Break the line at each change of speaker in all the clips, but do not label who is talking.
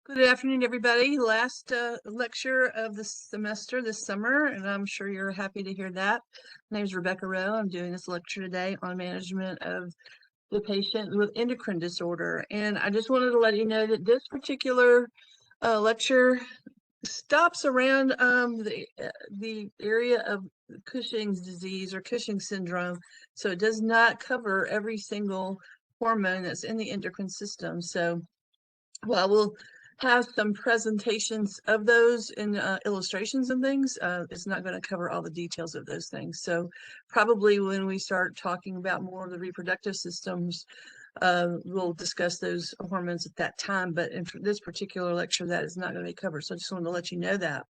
Good afternoon, everybody. Last lecture of the semester this summer, and I'm sure you're happy to hear that. My name is Rebecca Rowe. I'm doing this lecture today on management of the patient with endocrine disorder. And I just wanted to let you know that this particular lecture stops around the area of Cushing's disease or Cushing syndrome. So it does not cover every single hormone that's in the endocrine system. So while we'll have some presentations of those in illustrations and things, it's not going to cover all the details of those things. So probably when we start talking about more of the reproductive systems, we'll discuss those hormones at that time. But in this particular lecture, that is not going to be covered. So I just wanted to let you know that.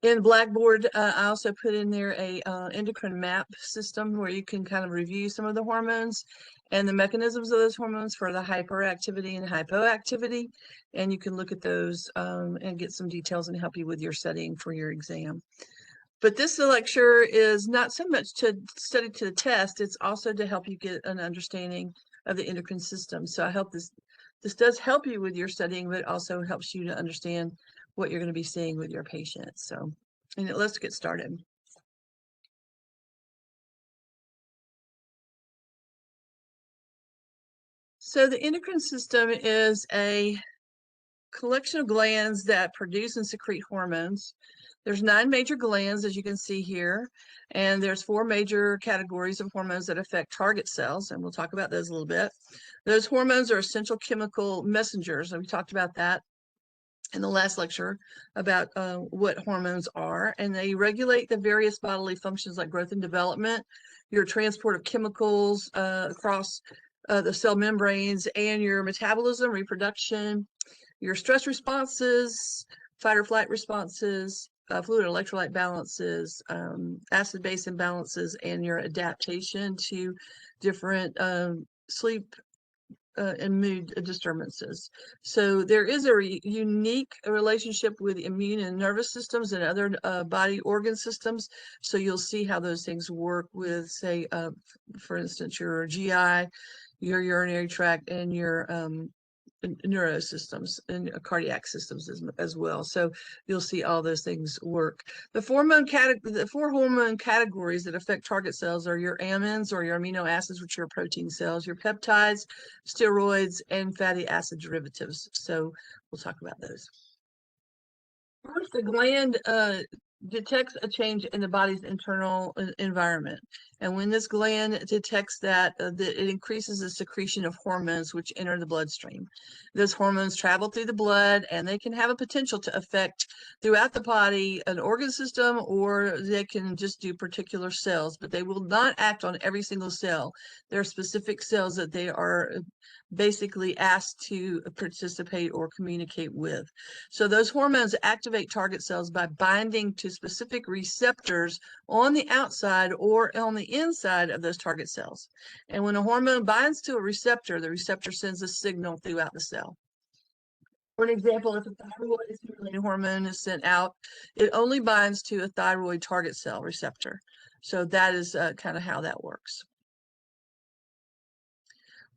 In Blackboard, I also put in there a endocrine map system where you can kind of review some of the hormones and the mechanisms of those hormones for the hyperactivity and hypoactivity. And you can look at those and get some details and help you with your studying for your exam. But this lecture is not so much to study to the test, it's also to help you get an understanding of the endocrine system. So I hope this does help you with your studying, but it also helps you to understand what you're going to be seeing with your patients. So, and let's get started. So the endocrine system is a collection of glands that produce and secrete hormones. There's 9 major glands, as you can see here, and there's 4 major categories of hormones that affect target cells, and we'll talk about those a little bit. Those hormones are essential chemical messengers, and we talked about that in the last lecture about what hormones are, and they regulate the various bodily functions like growth and development, your transport of chemicals across the cell membranes, and your metabolism, reproduction, your stress responses, fight or flight responses, fluid electrolyte balances, acid base imbalances, and your adaptation to different sleep and mood disturbances. So there is a unique relationship with immune and nervous systems and other body organ systems. So you'll see how those things work with, say, for instance, your GI, your urinary tract, and your neurosystems and cardiac systems as well. So you'll see all those things work. The 4 hormone categories that affect target cells are your amines or your amino acids, which are protein cells, your peptides, steroids, and fatty acid derivatives. So we'll talk about those. First, the gland detects a change in the body's internal environment. And when this gland detects that, it increases the secretion of hormones which enter the bloodstream. Those hormones travel through the blood and they can have a potential to affect throughout the body an organ system, or they can just do particular cells, but they will not act on every single cell. There are specific cells that they are basically asked to participate or communicate with. So those hormones activate target cells by binding to specific receptors on the outside or on the inside of those target cells. And when a hormone binds to a receptor, the receptor sends a signal throughout the cell. For an example, if a thyroid-stimulating hormone is sent out, it only binds to a thyroid target cell receptor. So that is kind of how that works.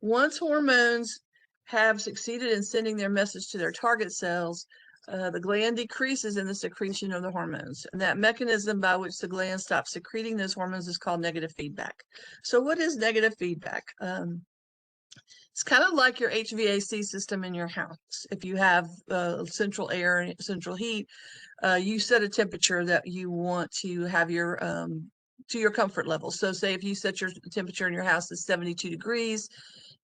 Once hormones have succeeded in sending their message to their target cells, the gland decreases in the secretion of the hormones. And that mechanism by which the gland stops secreting those hormones is called negative feedback. So what is negative feedback? It's kind of like your HVAC system in your house. If you have central air and central heat, you set a temperature that you want to have your to your comfort level. So say if you set your temperature in your house is 72 degrees,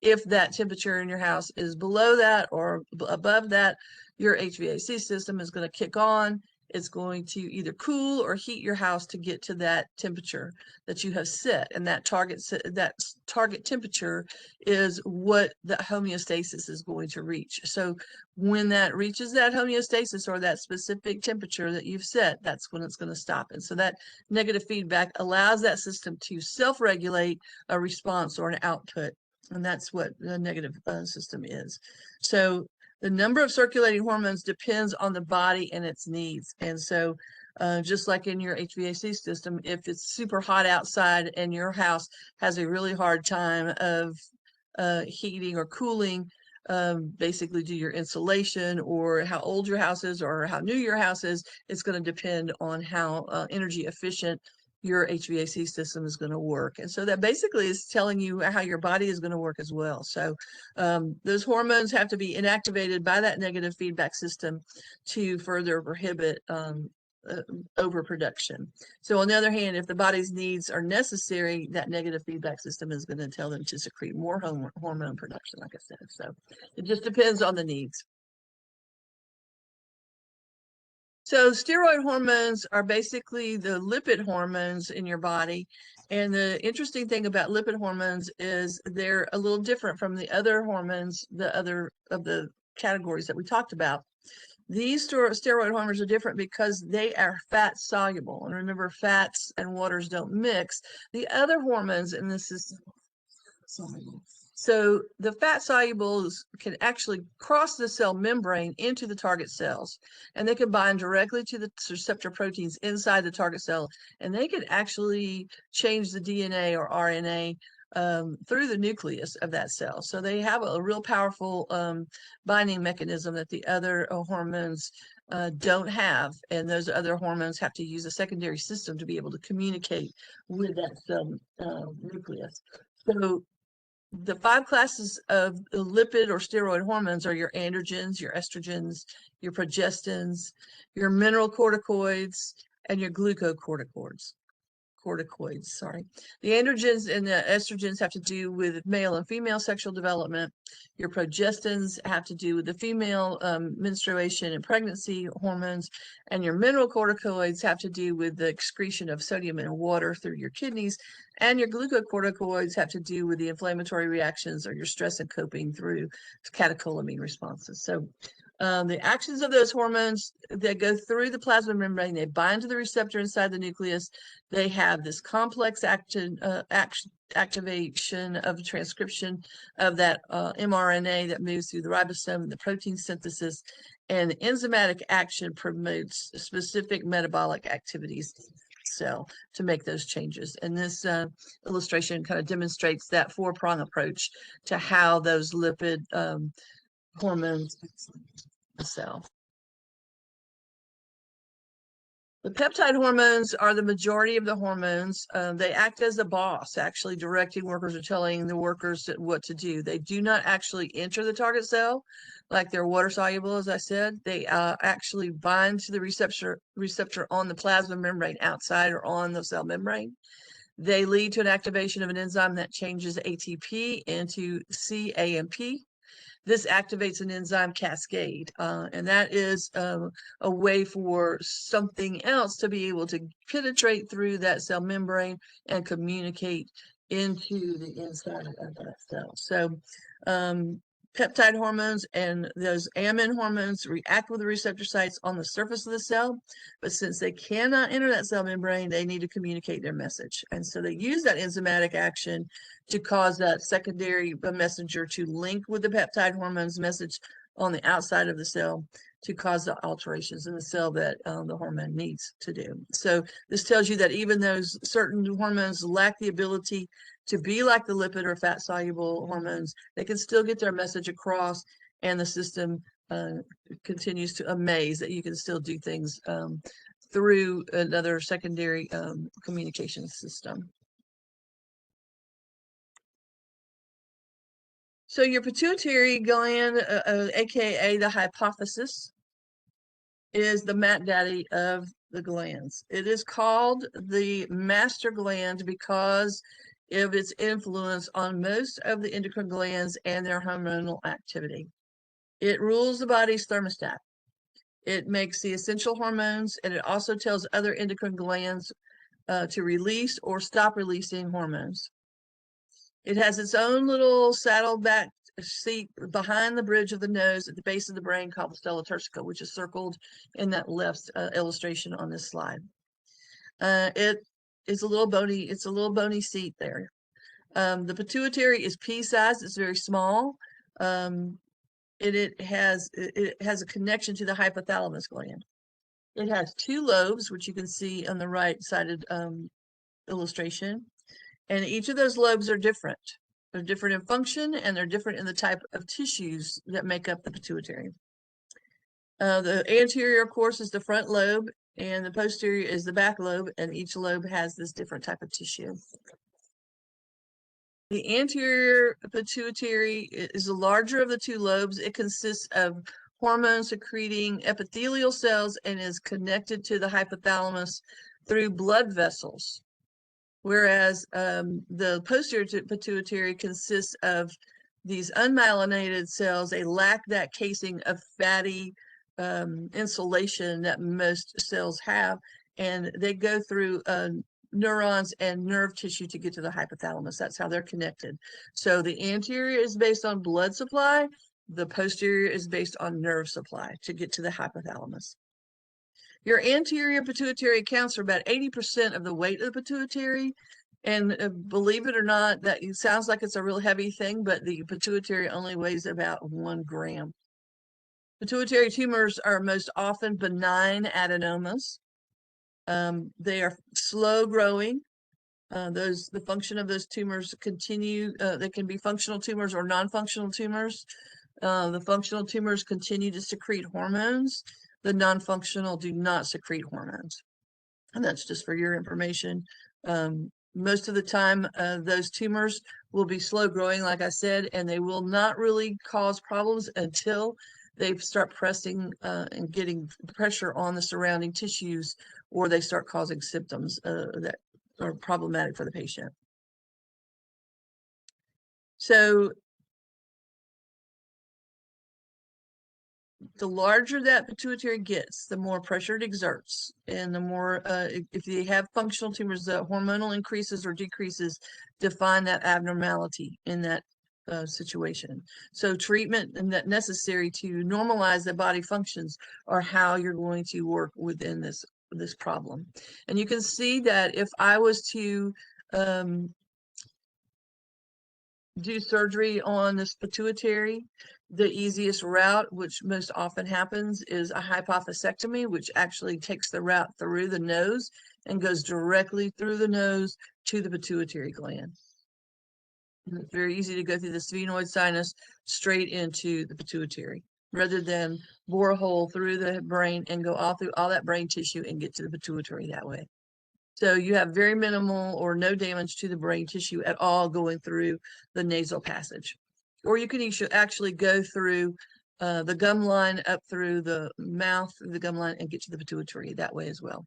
if that temperature in your house is below that or above that, your HVAC system is going to kick on. It's going to either cool or heat your house to get to that temperature that you have set. And that target temperature is what the homeostasis is going to reach. So when that reaches that homeostasis or that specific temperature that you've set, that's when it's going to stop. And so that negative feedback allows that system to self-regulate a response or an output. And that's what the negative system is. So the number of circulating hormones depends on the body and its needs. And so just like in your HVAC system, if it's super hot outside and your house has a really hard time of heating or cooling, basically do your insulation or how old your house is or how new your house is. It's going to depend on how energy efficient your HVAC system is going to work. And so that basically is telling you how your body is going to work as well. So those hormones have to be inactivated by that negative feedback system to further prohibit overproduction. So on the other hand, if the body's needs are necessary, that negative feedback system is going to tell them to secrete more hormone production, like I said. So it just depends on the needs. So steroid hormones are basically the lipid hormones in your body. And the interesting thing about lipid hormones is they're a little different from the other hormones, the other of the categories that we talked about. These steroid hormones are different because they are fat soluble. And remember, fats and waters don't mix. The other hormones in this is soluble. So the fat solubles can actually cross the cell membrane into the target cells, and they can bind directly to the receptor proteins inside the target cell, and they can actually change the DNA or RNA through the nucleus of that cell. So they have a real powerful binding mechanism that the other hormones don't have, and those other hormones have to use a secondary system to be able to communicate with that cell nucleus. So the 5 classes of lipid or steroid hormones are your androgens, your estrogens, your progestins, your mineralocorticoids, and your glucocorticoids. Sorry. The androgens and the estrogens have to do with male and female sexual development. Your progestins have to do with the female menstruation and pregnancy hormones, and your mineralocorticoids have to do with the excretion of sodium and water through your kidneys, and your glucocorticoids have to do with the inflammatory reactions or your stress and coping through catecholamine responses. So the actions of those hormones that go through the plasma membrane, they bind to the receptor inside the nucleus. They have this complex activation of transcription of that mRNA that moves through the ribosome and the protein synthesis. And enzymatic action promotes specific metabolic activities cell to make those changes. And this illustration kind of demonstrates that 4-prong approach to how those lipid hormones the cell. The peptide hormones are the majority of the hormones. They act as a boss, actually directing workers or telling the workers what to do. They do not actually enter the target cell like they're water soluble, as I said. They actually bind to the receptor on the plasma membrane outside or on the cell membrane. They lead to an activation of an enzyme that changes ATP into cAMP. This activates an enzyme cascade, and that is a way for something else to be able to penetrate through that cell membrane and communicate into the inside of that cell. So peptide hormones and those amine hormones react with the receptor sites on the surface of the cell, but since they cannot enter that cell membrane, they need to communicate their message. And so they use that enzymatic action to cause that secondary messenger to link with the peptide hormones message on the outside of the cell to cause the alterations in the cell that the hormone needs to do. So this tells you that even though certain hormones lack the ability to be like the lipid or fat soluble hormones, they can still get their message across, and the system continues to amaze that you can still do things through another secondary communication system. So your pituitary gland, aka the hypophysis, is the mat daddy of the glands. It is called the master gland because of its influence on most of the endocrine glands and their hormonal activity. It rules the body's thermostat. It makes the essential hormones, and it also tells other endocrine glands to release or stop releasing hormones. It has its own little saddleback seat behind the bridge of the nose at the base of the brain called the stella turcica, which is circled in that left illustration on this slide. It is a little bony. It's a little bony seat there. The pituitary is pea-sized. It's very small. It has a connection to the hypothalamus gland. It has 2 lobes, which you can see on the right-sided illustration, and each of those lobes are different. They're different in function, and they're different in the type of tissues that make up the pituitary. The anterior, of course, is the front lobe, and the posterior is the back lobe, and each lobe has this different type of tissue. The anterior pituitary is the larger of the two lobes. It consists of hormone secreting epithelial cells and is connected to the hypothalamus through blood vessels. Whereas the posterior pituitary consists of these unmyelinated cells. They lack that casing of fatty insulation that most cells have, and they go through neurons and nerve tissue to get to the hypothalamus. That's how they're connected. So the anterior is based on blood supply. The posterior is based on nerve supply to get to the hypothalamus. Your anterior pituitary accounts for about 80% of the weight of the pituitary. And believe it or not, that it sounds like it's a real heavy thing, but the pituitary only weighs about 1 gram. Pituitary tumors are most often benign adenomas. They are slow growing. The function of those tumors continue. They can be functional tumors or non-functional tumors. The functional tumors continue to secrete hormones. The non-functional do not secrete hormones. And that's just for your information. Most of the time, those tumors will be slow growing, like I said, and they will not really cause problems until they start pressing and getting pressure on the surrounding tissues, or they start causing symptoms that are problematic for the patient. So the larger that pituitary gets, the more pressure it exerts, and the more, if they have functional tumors, the hormonal increases or decreases define that abnormality in that situation. So treatment and that necessary to normalize the body functions are how you're going to work within this problem. And you can see that if I was to do surgery on this pituitary, the easiest route, which most often happens, is a hypophysectomy, which actually takes the route through the nose and goes directly through the nose to the pituitary gland. And it's very easy to go through the sphenoid sinus straight into the pituitary, rather than bore a hole through the brain and go all through all that brain tissue and get to the pituitary that way. So you have very minimal or no damage to the brain tissue at all going through the nasal passage. Or you can actually go through the gum line up through the mouth, the gum line, and get to the pituitary that way as well.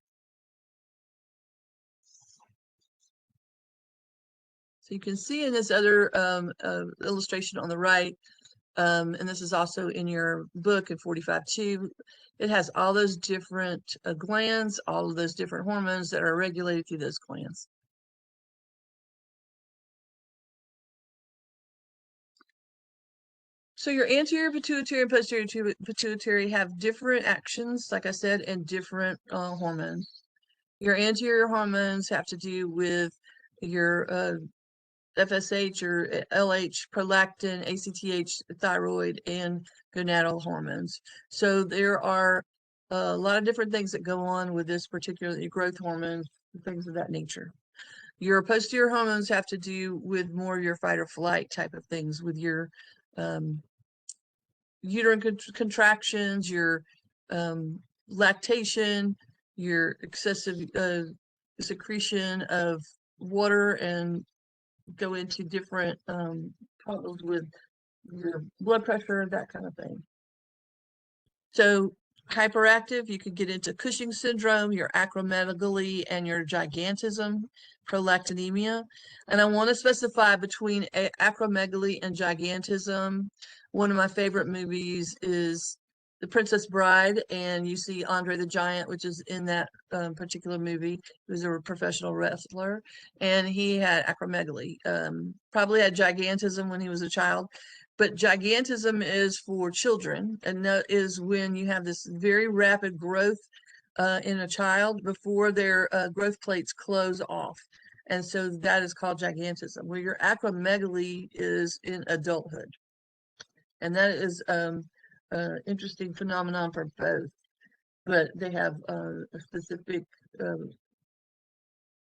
So you can see in this other illustration on the right, and this is also in your book in 45-2, it has all those different glands, all of those different hormones that are regulated through those glands. So your anterior pituitary and posterior pituitary have different actions, like I said, and different hormones. Your anterior hormones have to do with your FSH or LH, prolactin, ACTH, thyroid, and gonadal hormones. So there are a lot of different things that go on with this particular growth hormones, things of that nature. Your posterior hormones have to do with more your fight or flight type of things, with your uterine contractions, your lactation, your excessive secretion of water, and go into different problems with your blood pressure, that kind of thing. So hyperactive, you could get into Cushing syndrome, your acromegaly, and your gigantism, prolactinemia. And I want to specify between acromegaly and gigantism. One of my favorite movies is The Princess Bride, and you see Andre the Giant, which is in that particular movie. He was a professional wrestler, and he had acromegaly. Probably had gigantism when he was a child. But gigantism is for children, and that is when you have this very rapid growth in a child before their growth plates close off. And so that is called gigantism, where your acromegaly is in adulthood. And that is an interesting phenomenon for both, but they have a specific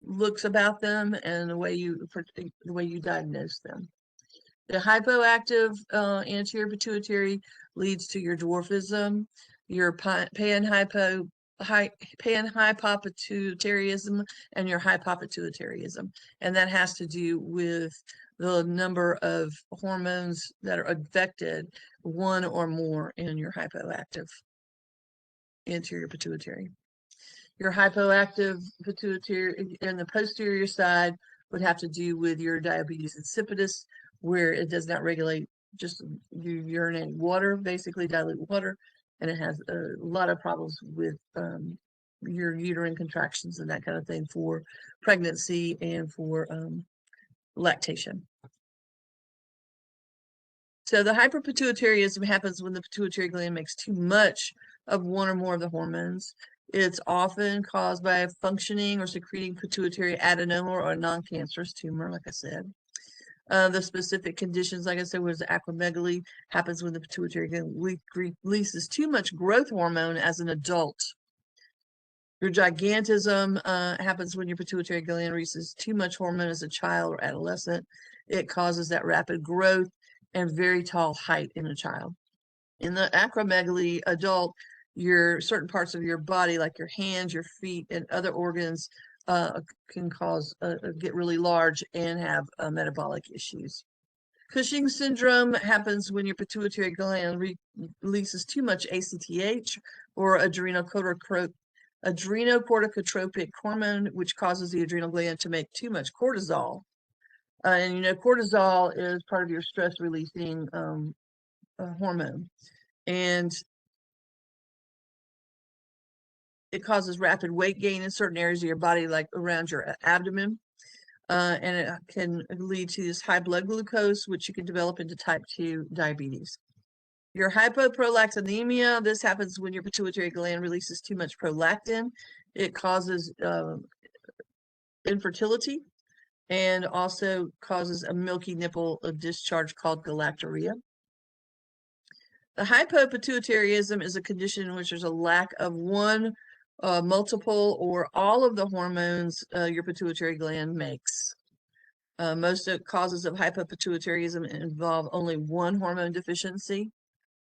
looks about them and the way you diagnose them. The hypoactive anterior pituitary leads to your dwarfism, your panhypopituitarism, and your hypopituitarism. And that has to do with the number of hormones that are affected, one or more in your hypoactive anterior pituitary. Your hypoactive pituitary in the posterior side would have to do with your diabetes insipidus, where it does not regulate, just you urinate water, basically dilute water, and it has a lot of problems with your uterine contractions and that kind of thing for pregnancy and for lactation. So the hyperpituitarism happens when the pituitary gland makes too much of one or more of the hormones. It's often caused by a functioning or secreting pituitary adenoma or a non-cancerous tumor, like I said. The specific conditions, like I said, was acromegaly, happens when the pituitary gland releases too much growth hormone as an adult. Your gigantism happens when your pituitary gland releases too much hormone as a child or adolescent. It causes that rapid growth and very tall height in a child. In the acromegaly adult, your certain parts of your body, like your hands, your feet, and other organs, can get really large and have metabolic issues. Cushing's syndrome happens when your pituitary gland releases too much ACTH or adrenocorticotropic hormone, which causes the adrenal gland to make too much cortisol. And you know, cortisol is part of your stress releasing hormone. And it causes rapid weight gain in certain areas of your body, like around your abdomen. And it can lead to this high blood glucose, which you can develop into type 2 diabetes. Your hypoprolactinemia, this happens when your pituitary gland releases too much prolactin. It causes infertility and also causes a milky nipple discharge called galactorrhea. The hypopituitarism is a condition in which there's a lack of one, multiple, or all of the hormones your pituitary gland makes. Most causes of hypopituitarism involve only one hormone deficiency,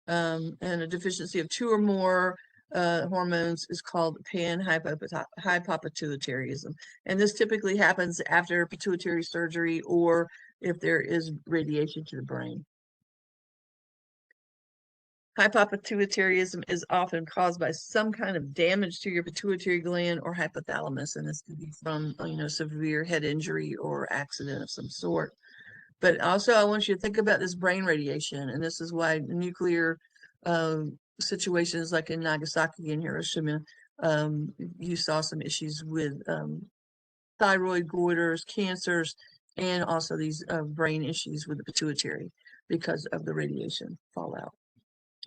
and a deficiency of two or more hormones is called panhypopituitarism. And this typically happens after pituitary surgery or if there is radiation to the brain. Hypopituitarism is often caused by some kind of damage to your pituitary gland or hypothalamus, and this could be from, you know, severe head injury or accident of some sort. But also, I want you to think about this brain radiation, and this is why nuclear situations like in Nagasaki and Hiroshima, you saw some issues with thyroid goiters, cancers, and also these brain issues with the pituitary because of the radiation fallout.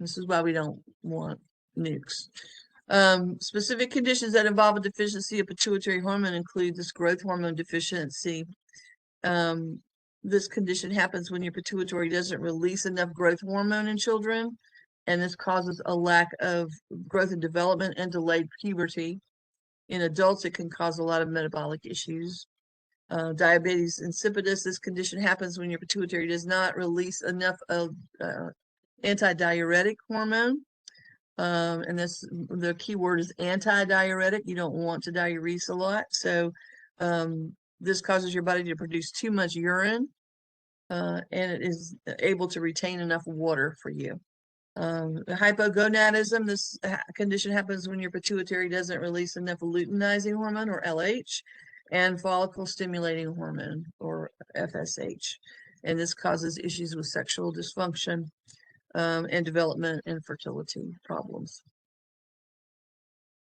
This is why we don't want nukes. Specific conditions that involve a deficiency of pituitary hormone include this growth hormone deficiency. This condition happens when your pituitary doesn't release enough growth hormone in children, and this causes a lack of growth and development and delayed puberty. In adults, it can cause a lot of metabolic issues. Diabetes insipidus, this condition happens when your pituitary does not release enough of antidiuretic hormone. And this, the key word is antidiuretic. You don't want to diurese a lot. So this causes your body to produce too much urine, and it is able to retain enough water for you. Hypogonadism, this condition happens when your pituitary doesn't release enough luteinizing hormone, or LH, and follicle stimulating hormone, or FSH. And this causes issues with sexual dysfunction and development and fertility problems.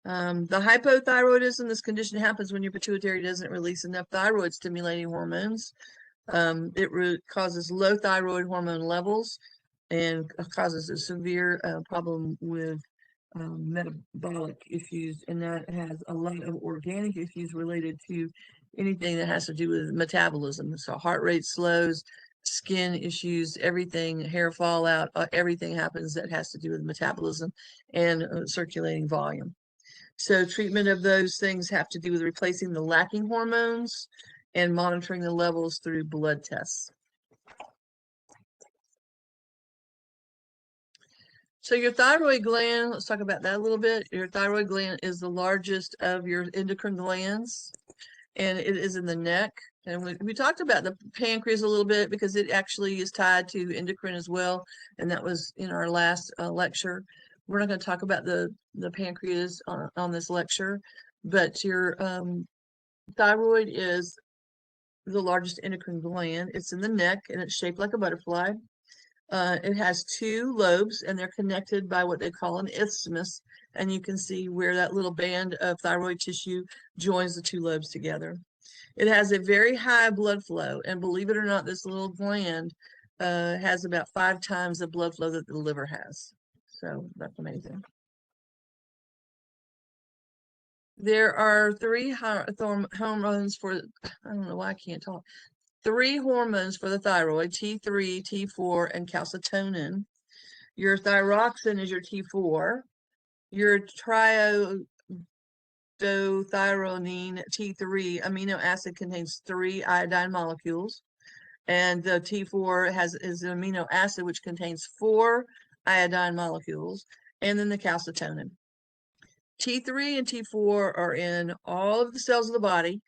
The hypothyroidism, this condition happens when your pituitary doesn't release enough thyroid stimulating hormones. It causes low thyroid hormone levels and causes a severe problem with metabolic issues, and that has a lot of organic issues related to anything that has to do with metabolism. So heart rate slows, skin issues, everything, hair fallout, everything happens that has to do with metabolism and circulating volume. So treatment of those things have to do with replacing the lacking hormones and monitoring the levels through blood tests. So your thyroid gland, let's talk about that a little bit. Your thyroid gland is the largest of your endocrine glands, and it is in the neck. And we talked about the pancreas a little bit because it actually is tied to endocrine as well. And that was in our last lecture. We're not going to talk about the pancreas on this lecture, but your thyroid is the largest endocrine gland. It's in the neck and it's shaped like a butterfly. It has two lobes and they're connected by what they call an isthmus. And you can see where that little band of thyroid tissue joins the two lobes together. It has a very high blood flow, and believe it or not, this little gland has about 5 times the blood flow that the liver has. So that's amazing. There are 3 hormones for, I don't know why I can't talk. 3 hormones for the thyroid: T3, T4, and calcitonin. Your thyroxine is your T4. Your triiodothyronine T3 amino acid contains 3 iodine molecules, and the T4 is an amino acid which contains 4 iodine molecules, and then the calcitonin. T3 and T4 are in all of the cells of the body.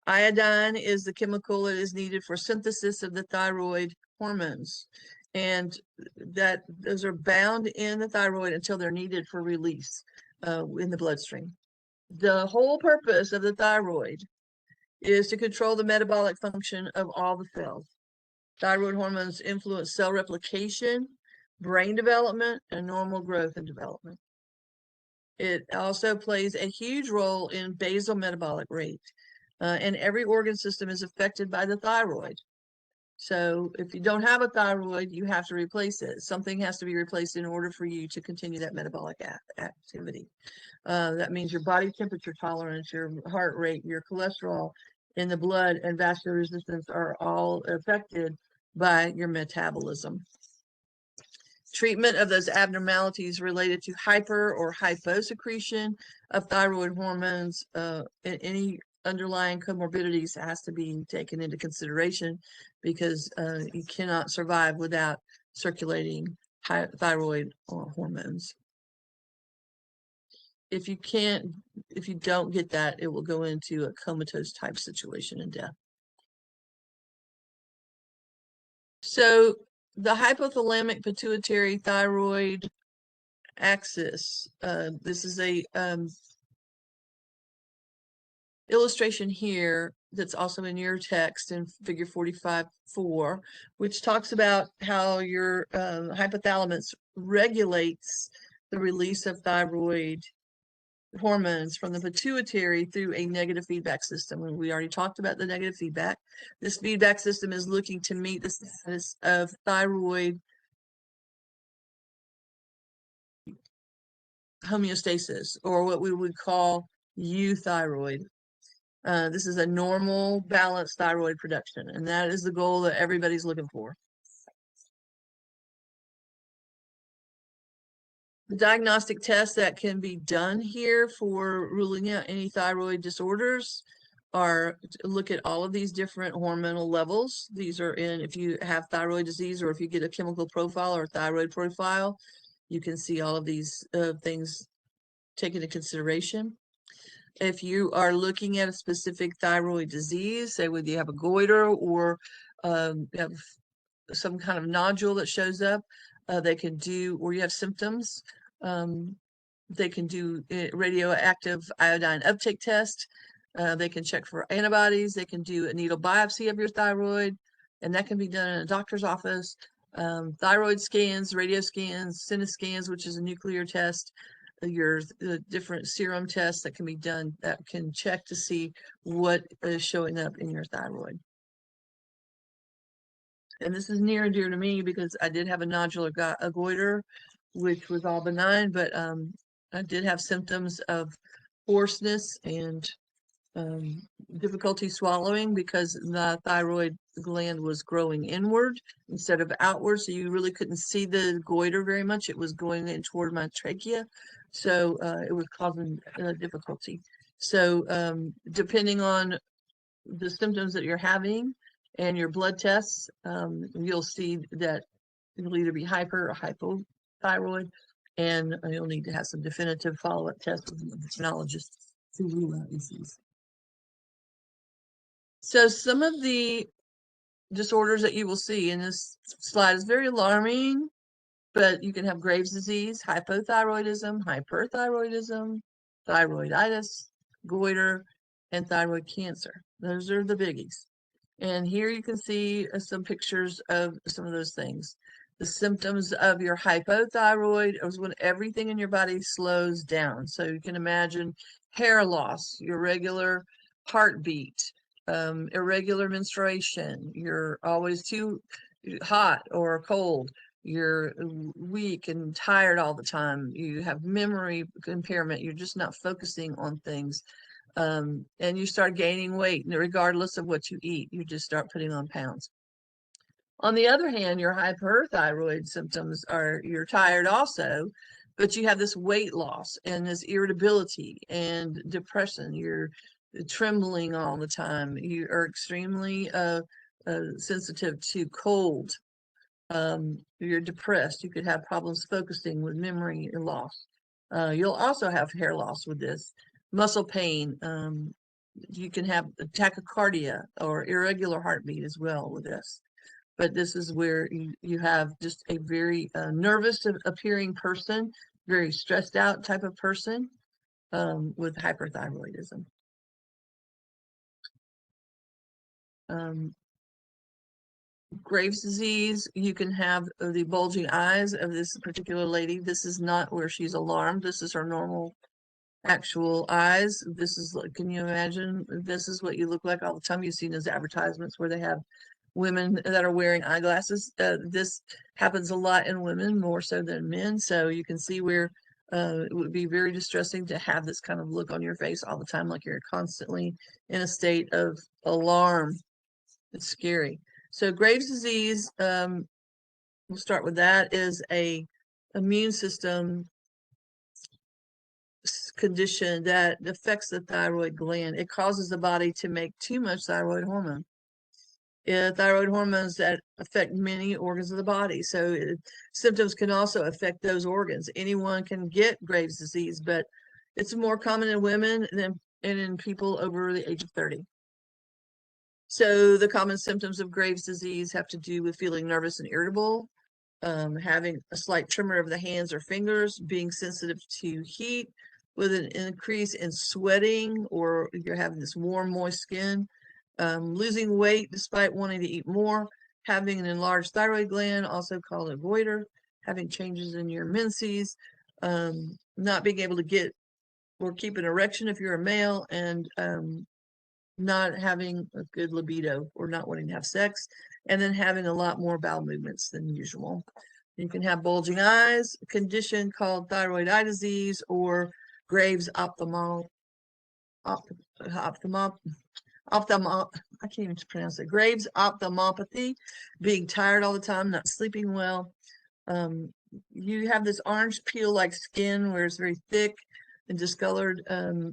Iodine is the chemical that is needed for synthesis of the thyroid hormones, and that those are bound in the thyroid until they're needed for release in the bloodstream. The whole purpose of the thyroid is to control the metabolic function of all the cells. Thyroid hormones influence cell replication, brain development, and normal growth and development. It also plays a huge role in basal metabolic rate, and every organ system is affected by the thyroid. So if you don't have a thyroid, you have to replace it. Something has to be replaced in order for you to continue that metabolic activity. That means your body temperature tolerance, your heart rate, your cholesterol in the blood, and vascular resistance are all affected by your metabolism. Treatment of those abnormalities related to hyper or hyposecretion of thyroid hormones, any underlying comorbidities has to be taken into consideration, because you cannot survive without circulating thyroid hormones. If you don't get that, it will go into a comatose type situation and death. So the hypothalamic pituitary thyroid axis, this is a illustration here that's also in your text in figure 45.4, which talks about how your hypothalamus regulates the release of thyroid hormones from the pituitary through a negative feedback system. And we already talked about the negative feedback. This feedback system is looking to meet the status of thyroid homeostasis, or what we would call euthyroid. This is a normal, balanced thyroid production, and that is the goal that everybody's looking for. The diagnostic tests that can be done here for ruling out any thyroid disorders are to look at all of these different hormonal levels. These are in, if you have thyroid disease, or if you get a chemical profile or thyroid profile, you can see all of these things taken into consideration. If you are looking at a specific thyroid disease, say whether you have a goiter or you have some kind of nodule that shows up, they can do, or you have symptoms, they can do a radioactive iodine uptake test. They can check for antibodies. They can do a needle biopsy of your thyroid, and that can be done in a doctor's office. Thyroid scans, radio scans, cinescans, which is a nuclear test, your different serum tests that can be done that can check to see what is showing up in your thyroid. And this is near and dear to me because I did have a nodular goiter, which was all benign, but I did have symptoms of hoarseness and difficulty swallowing because the thyroid gland was growing inward instead of outward. So you really couldn't see the goiter very much. It was going in toward my trachea. So it was causing difficulty. So depending on the symptoms that you're having and your blood tests, you'll see that it'll either be hyper or hypothyroid, And you'll need to have some definitive follow-up tests with an endocrinologist to rule out disease. So some of the disorders that you will see in this slide is very alarming, but you can have Graves' disease, hypothyroidism, hyperthyroidism, thyroiditis, goiter, and thyroid cancer. Those are the biggies. And here you can see some pictures of some of those things. The symptoms of your hypothyroid is when everything in your body slows down. So you can imagine hair loss, your regular heartbeat, irregular menstruation, you're always too hot or cold, you're weak and tired all the time, you have memory impairment, you're just not focusing on things. And you start gaining weight, regardless of what you eat, you just start putting on pounds. On the other hand, your hyperthyroid symptoms are you're tired also, but you have this weight loss and this irritability and depression. You're trembling all the time. You are extremely sensitive to cold. You're depressed. You could have problems focusing with memory loss. You'll also have hair loss with this, muscle pain. You can have tachycardia or irregular heartbeat as well with this. But this is where you have just a very nervous appearing person, very stressed out type of person with hyperthyroidism. Graves' disease, you can have the bulging eyes of this particular lady. This is not where she's alarmed. This is her normal actual eyes. This is, can you imagine? This is what you look like all the time. You've seen those advertisements where they have women that are wearing eyeglasses. This happens a lot in women, more so than men. So you can see where it would be very distressing to have this kind of look on your face all the time, like you're constantly in a state of alarm. It's scary. So Graves' disease, we'll start with that, is a immune system condition that affects the thyroid gland. It causes the body to make too much thyroid hormone. Thyroid hormones that affect many organs of the body. So symptoms can also affect those organs. Anyone can get Graves' disease, but it's more common in women than in people over the age of 30. So the common symptoms of Graves' disease have to do with feeling nervous and irritable, having a slight tremor of the hands or fingers, being sensitive to heat, with an increase in sweating, or you're having this warm, moist skin, losing weight despite wanting to eat more, having an enlarged thyroid gland, also called a goiter, having changes in your menses, not being able to get or keep an erection if you're a male, and not having a good libido or not wanting to have sex, and then having a lot more bowel movements than usual. You can have bulging eyes, a condition called thyroid eye disease, or Graves' I can't even pronounce it. Graves' ophthalmopathy, being tired all the time, not sleeping well. You have this orange peel-like skin where it's very thick and discolored,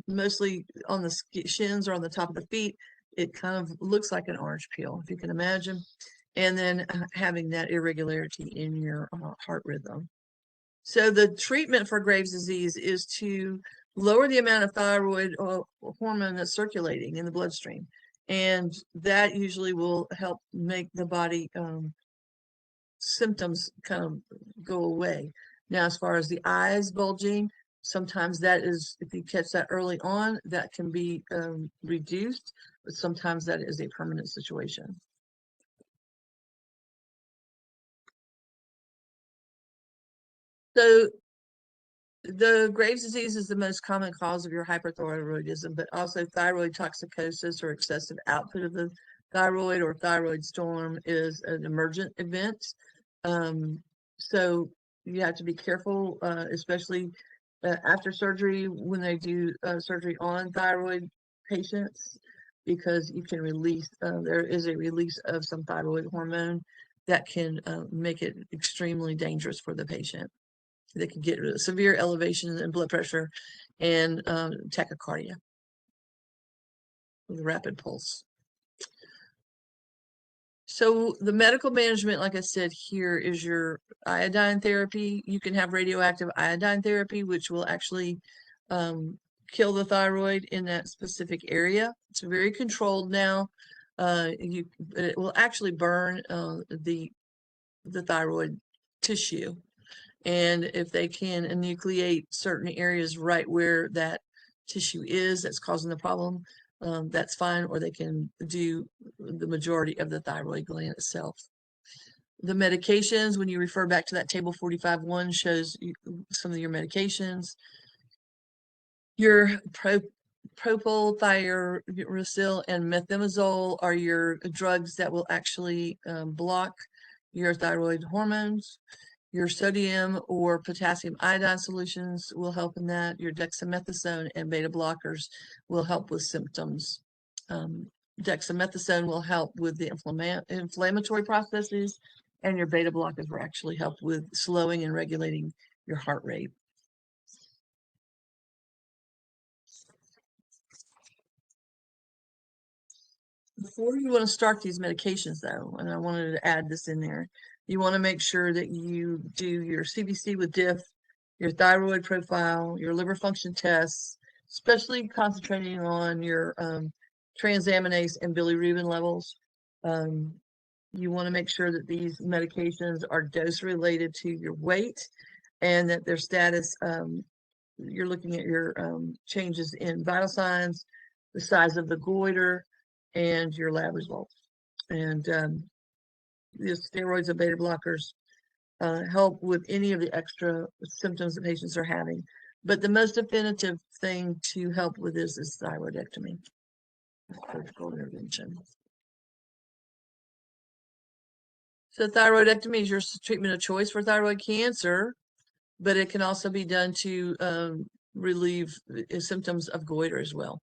mostly on the shins or on the top of the feet. It kind of looks like an orange peel, if you can imagine. And then having that irregularity in your heart rhythm. So the treatment for Graves' disease is to lower the amount of thyroid hormone that's circulating in the bloodstream. And that usually will help make the body symptoms kind of go away. Now, as far as the eyes bulging, sometimes that is, if you catch that early on, that can be reduced, but sometimes that is a permanent situation. So the Graves' disease is the most common cause of your hyperthyroidism, but also thyroid toxicosis or excessive output of the thyroid or thyroid storm is an emergent event. So you have to be careful, especially after surgery when they do surgery on thyroid patients, because you can release, there is a release of some thyroid hormone that can make it extremely dangerous for the patient. They could get severe elevations in blood pressure and tachycardia with rapid pulse. So the medical management, like I said, here is your iodine therapy. You can have radioactive iodine therapy, which will actually kill the thyroid in that specific area. It's very controlled now. It will actually burn the thyroid tissue. And if they can enucleate certain areas right where that tissue is that's causing the problem, that's fine, or they can do the majority of the thyroid gland itself. The medications, when you refer back to that table 45-1, shows you some of your medications. Your propylthiouracil and methimazole are your drugs that will actually block your thyroid hormones. Your sodium or potassium iodine solutions will help in that. Your dexamethasone and beta blockers will help with symptoms. Dexamethasone will help with the inflammatory processes, and your beta blockers will actually help with slowing and regulating your heart rate. Before you want to start these medications, though, and I wanted to add this in there, you want to make sure that you do your CBC with DIF, your thyroid profile, your liver function tests, especially concentrating on your transaminase and bilirubin levels. You want to make sure that these medications are dose related to your weight and that their status, you're looking at your changes in vital signs, the size of the goiter, and your lab results. And the steroids and beta blockers help with any of the extra symptoms that patients are having. But the most definitive thing to help with this is thyroidectomy, surgical intervention. So thyroidectomy is your treatment of choice for thyroid cancer, but it can also be done to relieve symptoms of goiter as well.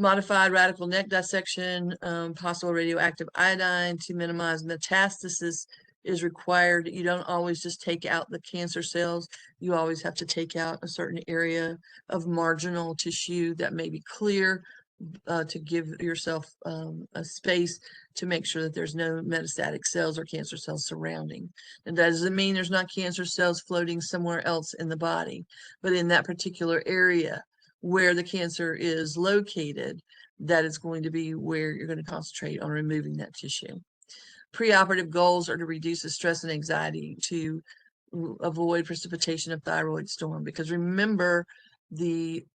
Modified radical neck dissection, possible radioactive iodine to minimize metastasis is required. You don't always just take out the cancer cells. You always have to take out a certain area of marginal tissue that may be clear to give yourself a space to make sure that there's no metastatic cells or cancer cells surrounding. And that doesn't mean there's not cancer cells floating somewhere else in the body, but in that particular area where the cancer is located, that is going to be where you're going to concentrate on removing that tissue. Preoperative goals are to reduce the stress and anxiety to avoid precipitation of thyroid storm, because remember, the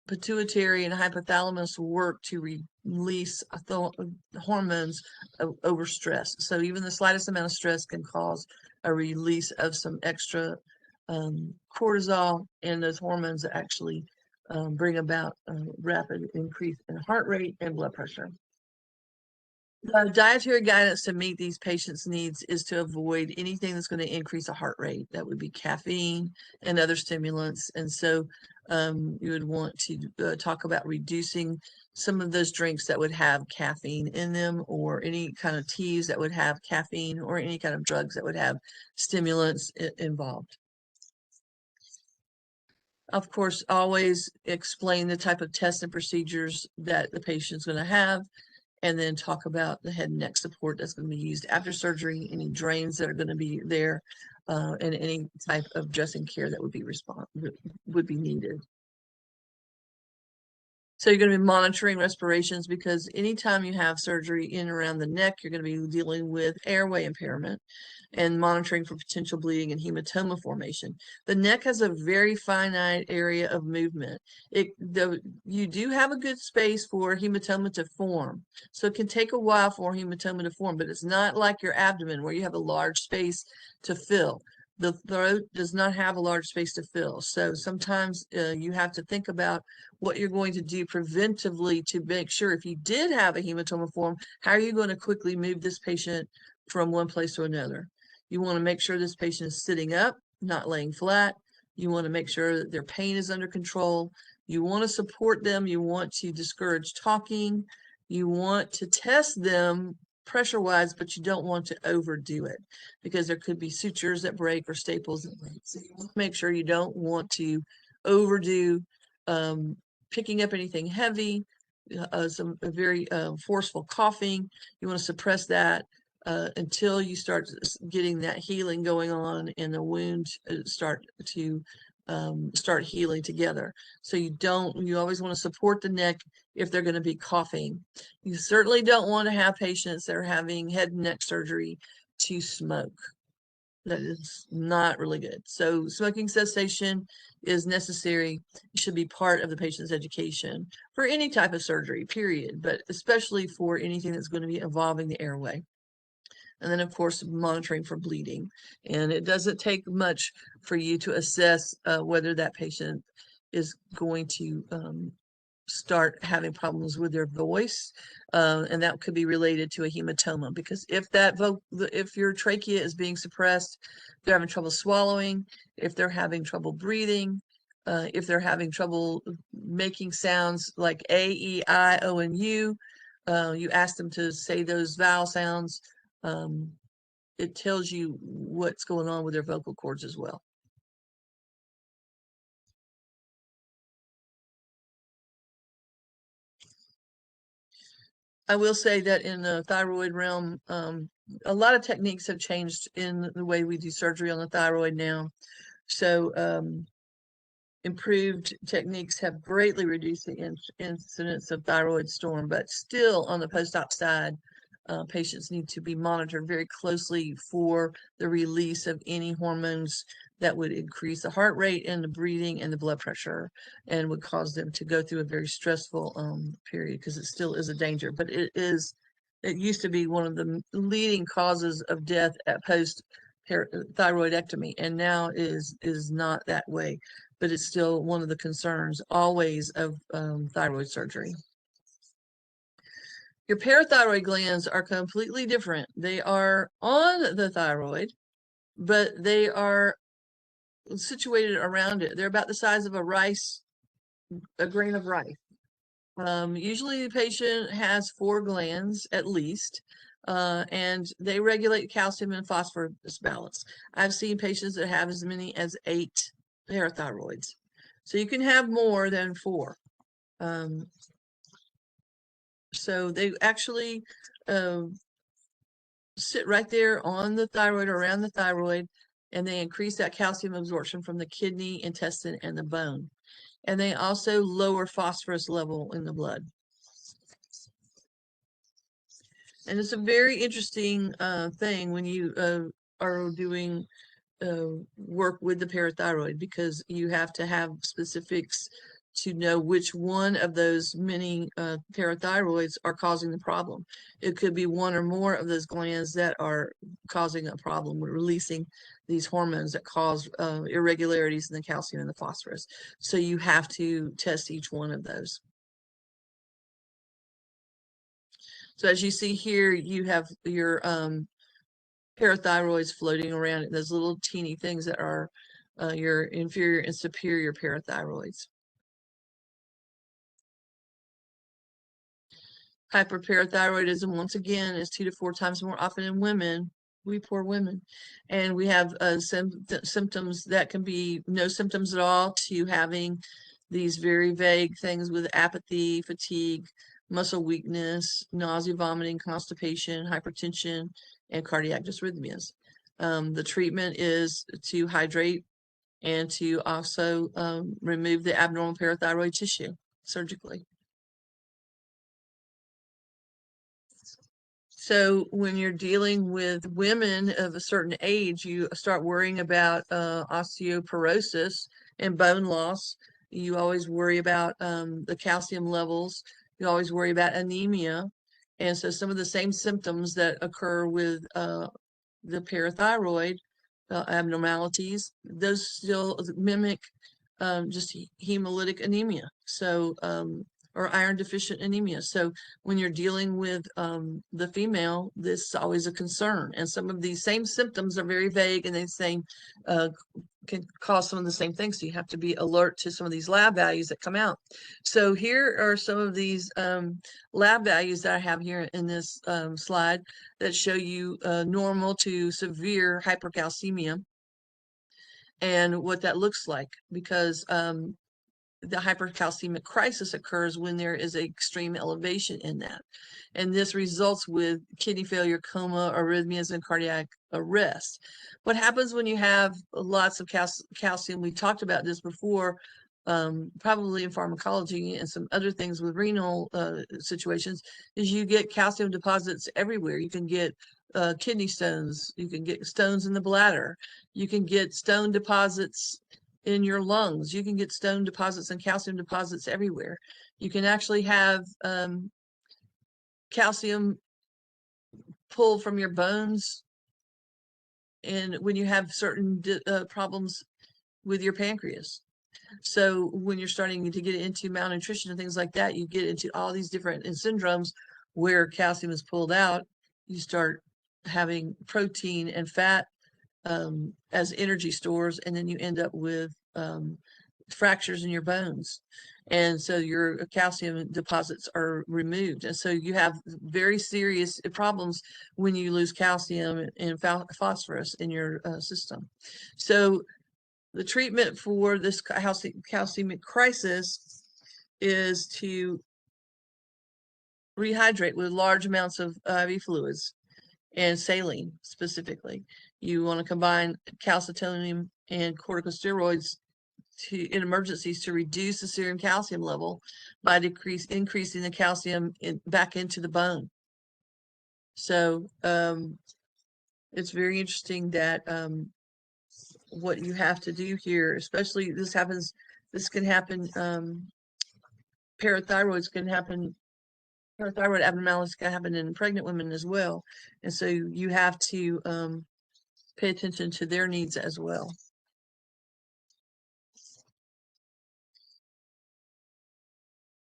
pituitary and hypothalamus work to release hormones over stress. So even the slightest amount of stress can cause a release of some extra cortisol, and those hormones that actually bring about a rapid increase in heart rate and blood pressure. The dietary guidance to meet these patients' needs is to avoid anything that's going to increase a heart rate. That would be caffeine and other stimulants. And so you would want to talk about reducing some of those drinks that would have caffeine in them, or any kind of teas that would have caffeine, or any kind of drugs that would have stimulants involved. Of course, always explain the type of tests and procedures that the patient's going to have, and then talk about the head and neck support that's going to be used after surgery, any drains that are going to be there, and any type of dressing care that would be needed. So you're going to be monitoring respirations, because anytime you have surgery in and around the neck, you're going to be dealing with airway impairment and monitoring for potential bleeding and hematoma formation. The neck has a very finite area of movement. You do have a good space for hematoma to form. So it can take a while for hematoma to form, but it's not like your abdomen where you have a large space to fill. The throat does not have a large space to fill. So sometimes you have to think about what you're going to do preventively to make sure, if you did have a hematoma form, how are you going to quickly move this patient from one place to another? You want to make sure this patient is sitting up, not laying flat. You want to make sure that their pain is under control. You want to support them. You want to discourage talking. You want to test them pressure-wise, but you don't want to overdo it, because there could be sutures that break or staples that break. So you want to make sure you don't want to overdo picking up anything heavy, some very forceful coughing. You want to suppress that until you start getting that healing going on and the wounds start to start healing together. So you always want to support the neck if they're going to be coughing. You certainly don't want to have patients that are having head and neck surgery to smoke. That is not really good. So smoking cessation is necessary. It should be part of the patient's education for any type of surgery, period, but especially for anything that's going to be involving the airway. And then, of course, monitoring for bleeding. And it doesn't take much for you to assess whether that patient is going to start having problems with their voice, and that could be related to a hematoma, because if your trachea is being suppressed, they're having trouble swallowing, if they're having trouble breathing, if they're having trouble making sounds like A, E, I, O, and U, you ask them to say those vowel sounds, it tells you what's going on with their vocal cords as well. I will say that in the thyroid realm, a lot of techniques have changed in the way we do surgery on the thyroid now. So improved techniques have greatly reduced the incidence of thyroid storm, but still on the post-op side, patients need to be monitored very closely for the release of any hormones that would increase the heart rate and the breathing and the blood pressure and would cause them to go through a very stressful period, because it still is a danger. But it used to be one of the leading causes of death at post thyroidectomy, and now is not that way, but it's still one of the concerns always of thyroid surgery. Your parathyroid glands are completely different. They are on the thyroid, but they are situated around it. They're about the size of a grain of rice. Usually the patient has 4 glands at least, and they regulate calcium and phosphorus balance. I've seen patients that have as many as 8 parathyroids. So you can have more than 4. So they actually sit right there on the thyroid, around the thyroid, and they increase that calcium absorption from the kidney, intestine, and the bone. And they also lower phosphorus level in the blood. And it's a very interesting thing when you are doing work with the parathyroid, because you have to have specifics to know which one of those many parathyroids are causing the problem. It could be one or more of those glands that are causing a problem with releasing these hormones that cause irregularities in the calcium and the phosphorus. So you have to test each one of those. So as you see here, you have your parathyroids floating around in those little teeny things that are your inferior and superior parathyroids. Hyperparathyroidism, once again, is 2 to 4 times more often in women. We poor women. And we have symptoms that can be no symptoms at all to having these very vague things with apathy, fatigue, muscle weakness, nausea, vomiting, constipation, hypertension, and cardiac dysrhythmias. The treatment is to hydrate and to also remove the abnormal parathyroid tissue surgically. So when you're dealing with women of a certain age, you start worrying about osteoporosis and bone loss. You always worry about the calcium levels. You always worry about anemia. And so some of the same symptoms that occur with the parathyroid abnormalities, those still mimic just hemolytic anemia. So or iron deficient anemia. So when you're dealing with the female, this is always a concern. And some of these same symptoms are very vague, and they can cause some of the same things. So you have to be alert to some of these lab values that come out. So here are some of these lab values that I have here in this slide that show you normal to severe hypercalcemia and what that looks like, because the hypercalcemic crisis occurs when there is an extreme elevation in that. And this results with kidney failure, coma, arrhythmias, and cardiac arrest. What happens when you have lots of calcium? We talked about this before, probably in pharmacology and some other things with renal situations, is you get calcium deposits everywhere. You can get kidney stones, you can get stones in the bladder, you can get stone deposits in your lungs, you can get stone deposits and calcium deposits everywhere. You can actually have calcium pulled from your bones, and when you have certain problems with your pancreas. So when you're starting to get into malnutrition and things like that, you get into all these different syndromes where calcium is pulled out. You start having protein and fat as energy stores, and then you end up with fractures in your bones. And so your calcium deposits are removed. And so you have very serious problems when you lose calcium and phosphorus in your system. So the treatment for this calcemic crisis is to rehydrate with large amounts of IV fluids and saline specifically. You want to combine calcitonin and corticosteroids in emergencies to reduce the serum calcium level by increasing the calcium back into the bone. So it's very interesting that what you have to do here, especially this can happen, parathyroid abnormalities can happen in pregnant women as well. And so you have to pay attention to their needs as well.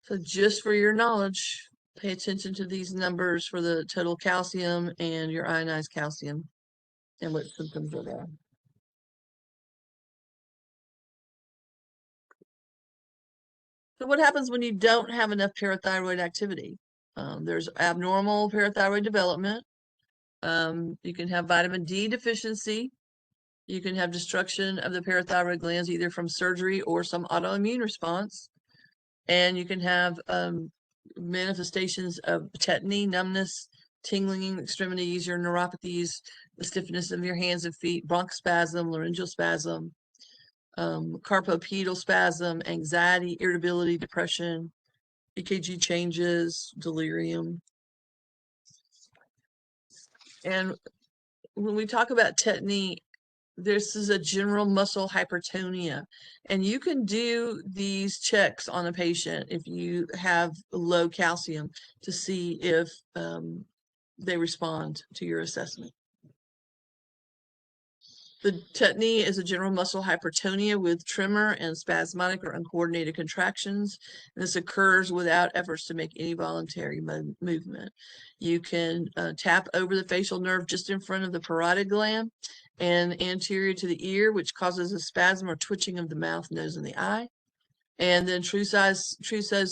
So just for your knowledge, pay attention to these numbers for the total calcium and your ionized calcium and what symptoms are there. So what happens when you don't have enough parathyroid activity? There's abnormal parathyroid development. You can have vitamin D deficiency. You can have destruction of the parathyroid glands either from surgery or some autoimmune response. And you can have manifestations of tetany, numbness, tingling in extremities, your neuropathies, the stiffness of your hands and feet, bronchospasm, laryngeal spasm, carpopedal spasm, anxiety, irritability, depression, EKG changes, delirium. And when we talk about tetany, this is a general muscle hypertonia, and you can do these checks on a patient if you have low calcium to see if they respond to your assessment. The tetany is a general muscle hypertonia with tremor and spasmodic or uncoordinated contractions. And this occurs without efforts to make any voluntary movement. You can tap over the facial nerve just in front of the parotid gland and anterior to the ear, which causes a spasm or twitching of the mouth, nose, and the eye. And then true size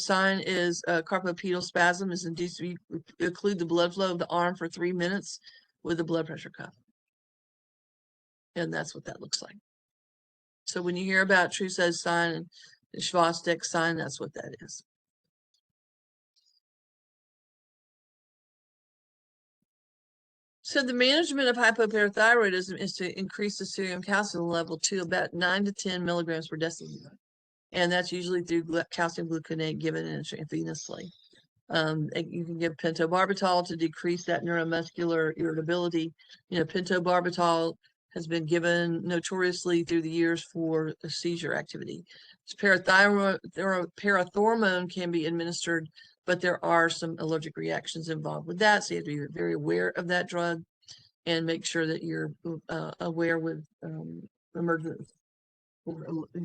sign is carpopedal spasm is induced. We occlude the blood flow of the arm for 3 minutes with a blood pressure cuff. And that's what that looks like. So when you hear about true size sign and Schwastek sign, that's what that is. So the management of hypoparathyroidism is to increase the serum calcium level to about 9 to 10 milligrams per deciliter. And that's usually through calcium gluconate given intravenously. You can give pentobarbital to decrease that neuromuscular irritability. You know, pentobarbital has been given notoriously through the years for seizure activity. Parathormone can be administered, but there are some allergic reactions involved with that. So you have to be very aware of that drug and make sure that you're aware with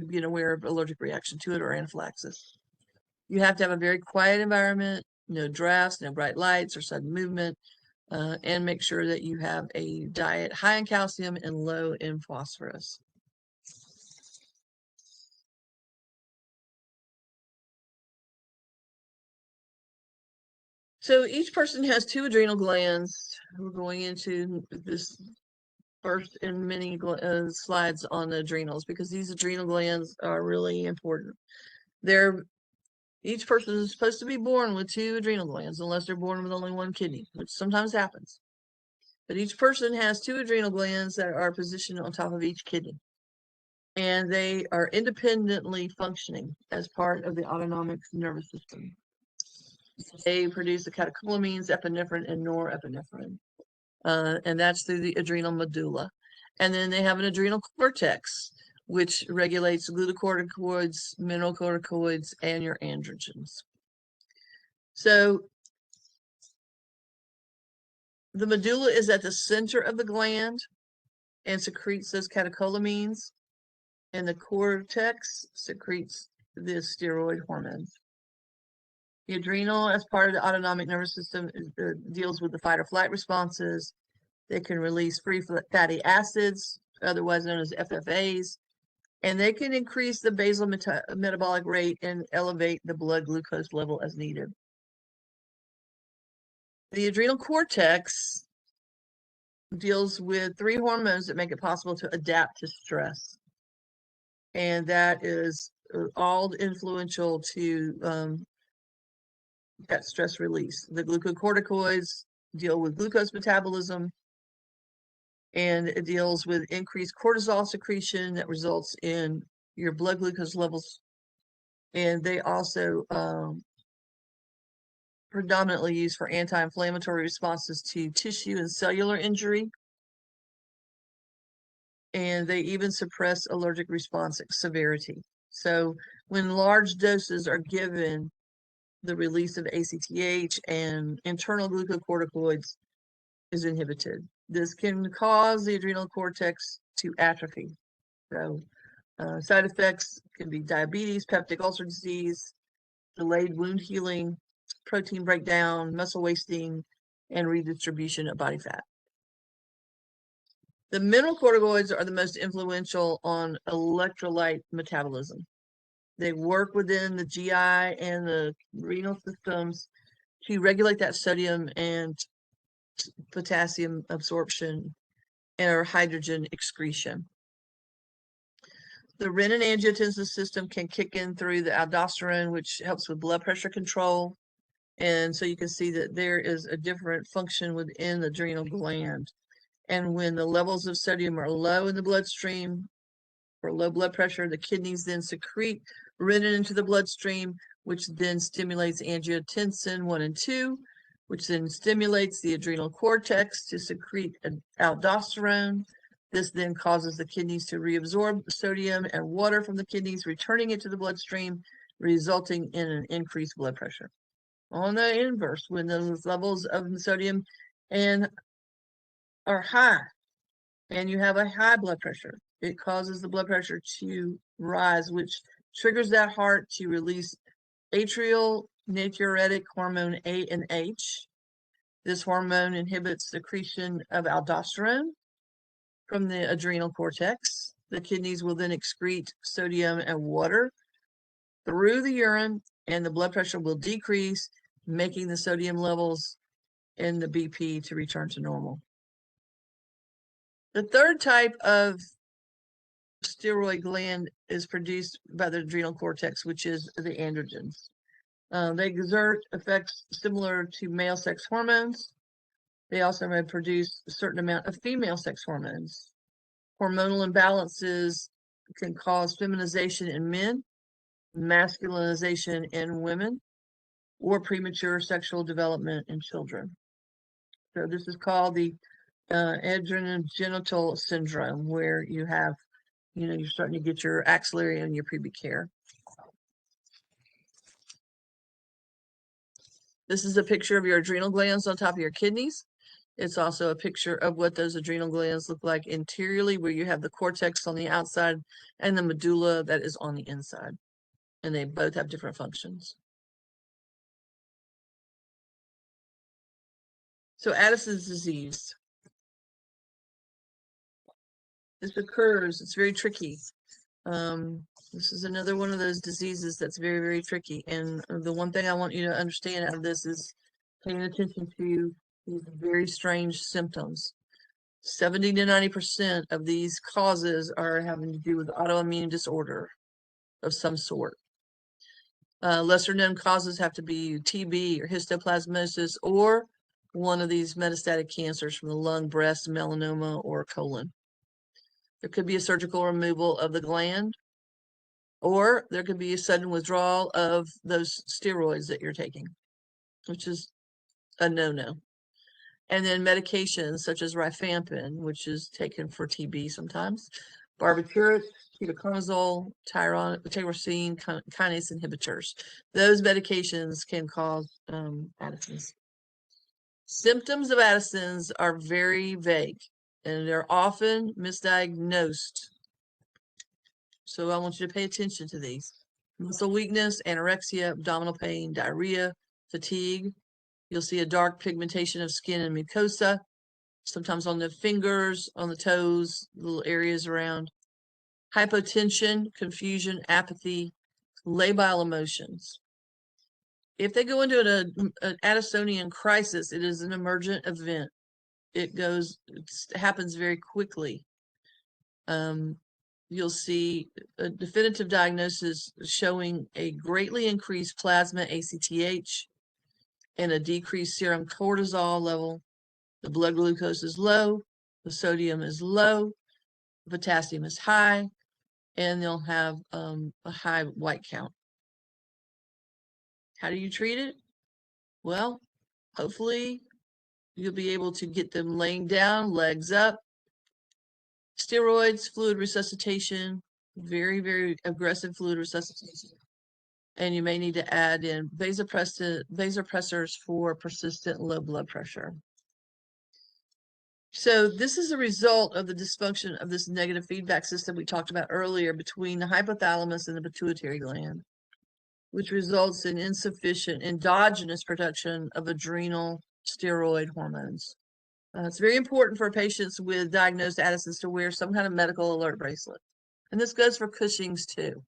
being aware of allergic reaction to it or anaphylaxis. You have to have a very quiet environment, no drafts, no bright lights or sudden movement, and make sure that you have a diet high in calcium and low in phosphorus. So each person has 2 adrenal glands. We're going into this first in many slides on the adrenals because these adrenal glands are really important. Each person is supposed to be born with 2 adrenal glands, unless they're born with only 1 kidney, which sometimes happens. But each person has 2 adrenal glands that are positioned on top of each kidney. And they are independently functioning as part of the autonomic nervous system. They produce the catecholamines, epinephrine, and norepinephrine. And that's through the adrenal medulla. And then they have an adrenal cortex, which regulates glucocorticoids, mineralocorticoids, and your androgens. So the medulla is at the center of the gland and secretes those catecholamines, and the cortex secretes the steroid hormones. The adrenal, as part of the autonomic nervous system, deals with the fight or flight responses. They can release free fatty acids, otherwise known as FFAs, and they can increase the basal metabolic rate and elevate the blood glucose level as needed. The adrenal cortex deals with 3 hormones that make it possible to adapt to stress. And that is all influential to that stress release. The glucocorticoids deal with glucose metabolism, and it deals with increased cortisol secretion that results in your blood glucose levels. And they also predominantly used for anti-inflammatory responses to tissue and cellular injury. And they even suppress allergic response severity. So when large doses are given, the release of ACTH and internal glucocorticoids is inhibited. This can cause the adrenal cortex to atrophy. So side effects can be diabetes, peptic ulcer disease, delayed wound healing, protein breakdown, muscle wasting, and redistribution of body fat. The mineralocorticoids are the most influential on electrolyte metabolism. They work within the GI and the renal systems to regulate that sodium and potassium absorption or hydrogen excretion. The renin-angiotensin system can kick in through the aldosterone, which helps with blood pressure control. And so you can see that there is a different function within the adrenal gland. And when the levels of sodium are low in the bloodstream, for low blood pressure, the kidneys then secrete renin into the bloodstream, which then stimulates angiotensin 1 and 2, which then stimulates the adrenal cortex to secrete aldosterone. This then causes the kidneys to reabsorb sodium and water from the kidneys, returning it to the bloodstream, resulting in an increased blood pressure. On the inverse, when those levels of sodium are high and you have a high blood pressure, it causes the blood pressure to rise, which triggers that heart to release atrial natriuretic hormone ANH. This hormone inhibits secretion of aldosterone from the adrenal cortex. The kidneys will then excrete sodium and water through the urine, and the blood pressure will decrease, making the sodium levels in the BP to return to normal. The third type of steroid gland is produced by the adrenal cortex, which is the androgens. They exert effects similar to male sex hormones. They also may produce a certain amount of female sex hormones. Hormonal imbalances can cause feminization in men, masculinization in women, or premature sexual development in children. So this is called the adrenogenital syndrome, where you have, you're starting to get your axillary and your pubic hair. This is a picture of your adrenal glands on top of your kidneys. It's also a picture of what those adrenal glands look like interiorly, where you have the cortex on the outside and the medulla that is on the inside. And they both have different functions. So Addison's disease. This occurs, it's very tricky. This is another one of those diseases that's very, very tricky. And the one thing I want you to understand out of this is paying attention to these very strange symptoms. 70 to 90% of these causes are having to do with autoimmune disorder of some sort. Lesser known causes have to be TB or histoplasmosis or one of these metastatic cancers from the lung, breast, melanoma, or colon. There could be a surgical removal of the gland, or there could be a sudden withdrawal of those steroids that you're taking, which is a no-no. And then medications such as rifampin, which is taken for TB sometimes, barbiturates, ketoconazole, tyrosine kinase inhibitors. Those medications can cause Addison's. Symptoms of Addison's are very vague, and they're often misdiagnosed. So I want you to pay attention to these. Muscle weakness, anorexia, abdominal pain, diarrhea, fatigue. You'll see a dark pigmentation of skin and mucosa, sometimes on the fingers, on the toes, little areas around. Hypotension, confusion, apathy, labile emotions. If they go into an Addisonian crisis, it is an emergent event. It happens very quickly. You'll see a definitive diagnosis showing a greatly increased plasma ACTH and a decreased serum cortisol level. The blood glucose is low, the sodium is low, the potassium is high, and they'll have a high white count. How do you treat it? Well, hopefully you'll be able to get them laying down, legs up. Steroids, fluid resuscitation, very, very aggressive fluid resuscitation. And you may need to add in vasopressors for persistent low blood pressure. So this is a result of the dysfunction of this negative feedback system we talked about earlier between the hypothalamus and the pituitary gland, which results in insufficient endogenous production of adrenal steroid hormones. It's very important for patients with diagnosed Addison's to wear some kind of medical alert bracelet. And this goes for Cushing's too.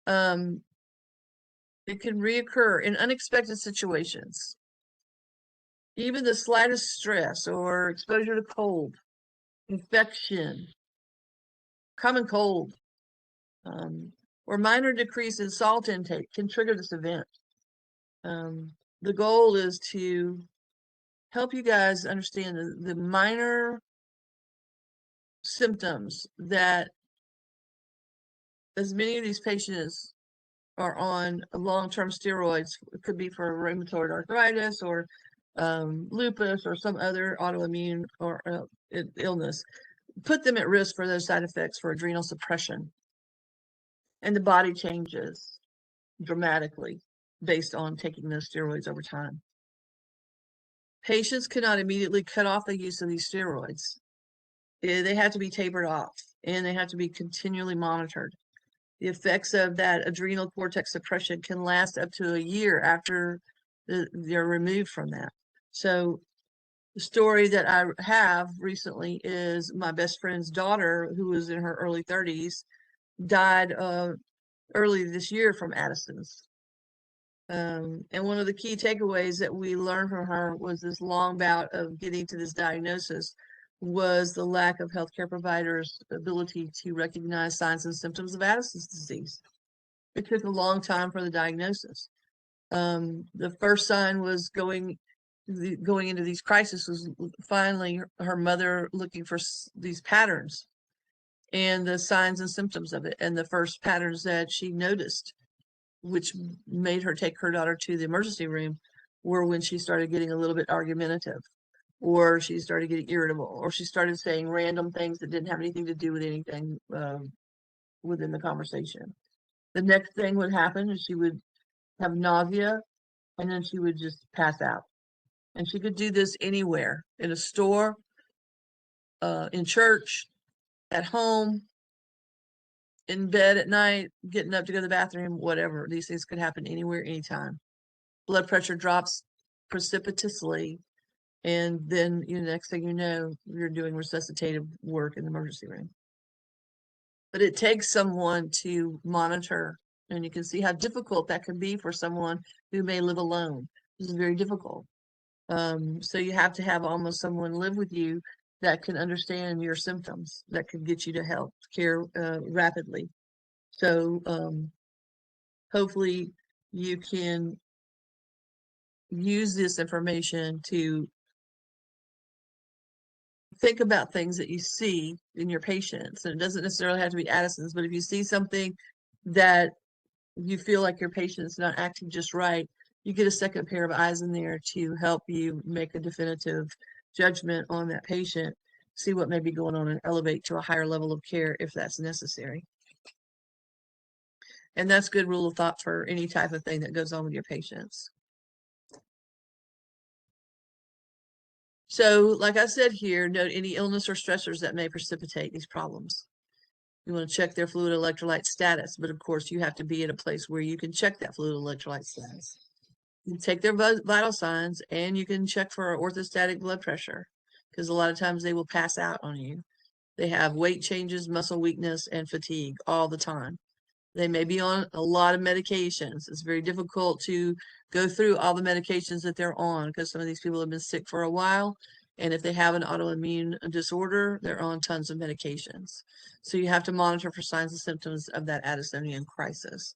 It can reoccur in unexpected situations. Even the slightest stress or exposure to cold, infection, common cold, or minor decrease in salt intake can trigger this event. The goal is to help you guys understand the minor symptoms that as many of these patients are on long-term steroids. It could be for rheumatoid arthritis or lupus or some other autoimmune or illness. Put them at risk for those side effects for adrenal suppression. And the body changes dramatically based on taking those steroids over time. Patients cannot immediately cut off the use of these steroids. They have to be tapered off, and they have to be continually monitored. The effects of that adrenal cortex suppression can last up to a year after they're removed from that. So the story that I have recently is my best friend's daughter, who was in her early 30s, died early this year from Addison's. And one of the key takeaways that we learned from her was this long bout of getting to this diagnosis was the lack of healthcare providers' ability to recognize signs and symptoms of Addison's disease. It took a long time for the diagnosis. The first sign was going into these crises was finally her mother looking for these patterns and the signs and symptoms of it. And the first patterns that she noticed, which made her take her daughter to the emergency room, were when she started getting a little bit argumentative, or she started getting irritable, or she started saying random things that didn't have anything to do with anything within the conversation. The next thing would happen is she would have nausea, and then she would just pass out. And she could do this anywhere, in a store, in church, at home, in bed at night, getting up to go to the bathroom, whatever. These things could happen anywhere, anytime. Blood pressure drops precipitously, and then next thing you know, you're doing resuscitative work in the emergency room. But it takes someone to monitor, and you can see how difficult that can be for someone who may live alone. This is very difficult. So you have to have almost someone live with you that can understand your symptoms, that can get you to health care rapidly. So hopefully you can use this information to think about things that you see in your patients. And it doesn't necessarily have to be Addison's, but if you see something that you feel like your patient's not acting just right, you get a second pair of eyes in there to help you make a definitive judgment on that patient, see what may be going on, and elevate to a higher level of care if that's necessary. And that's good rule of thought for any type of thing that goes on with your patients. So, like I said here, note any illness or stressors that may precipitate these problems. You want to check their fluid electrolyte status, but of course you have to be at a place where you can check that fluid electrolyte status. You take their vital signs, and you can check for orthostatic blood pressure, because a lot of times they will pass out on you. They have weight changes, muscle weakness, and fatigue all the time. They may be on a lot of medications. It's very difficult to go through all the medications that they're on, because some of these people have been sick for a while. And if they have an autoimmune disorder, they're on tons of medications. So you have to monitor for signs and symptoms of that Addisonian crisis.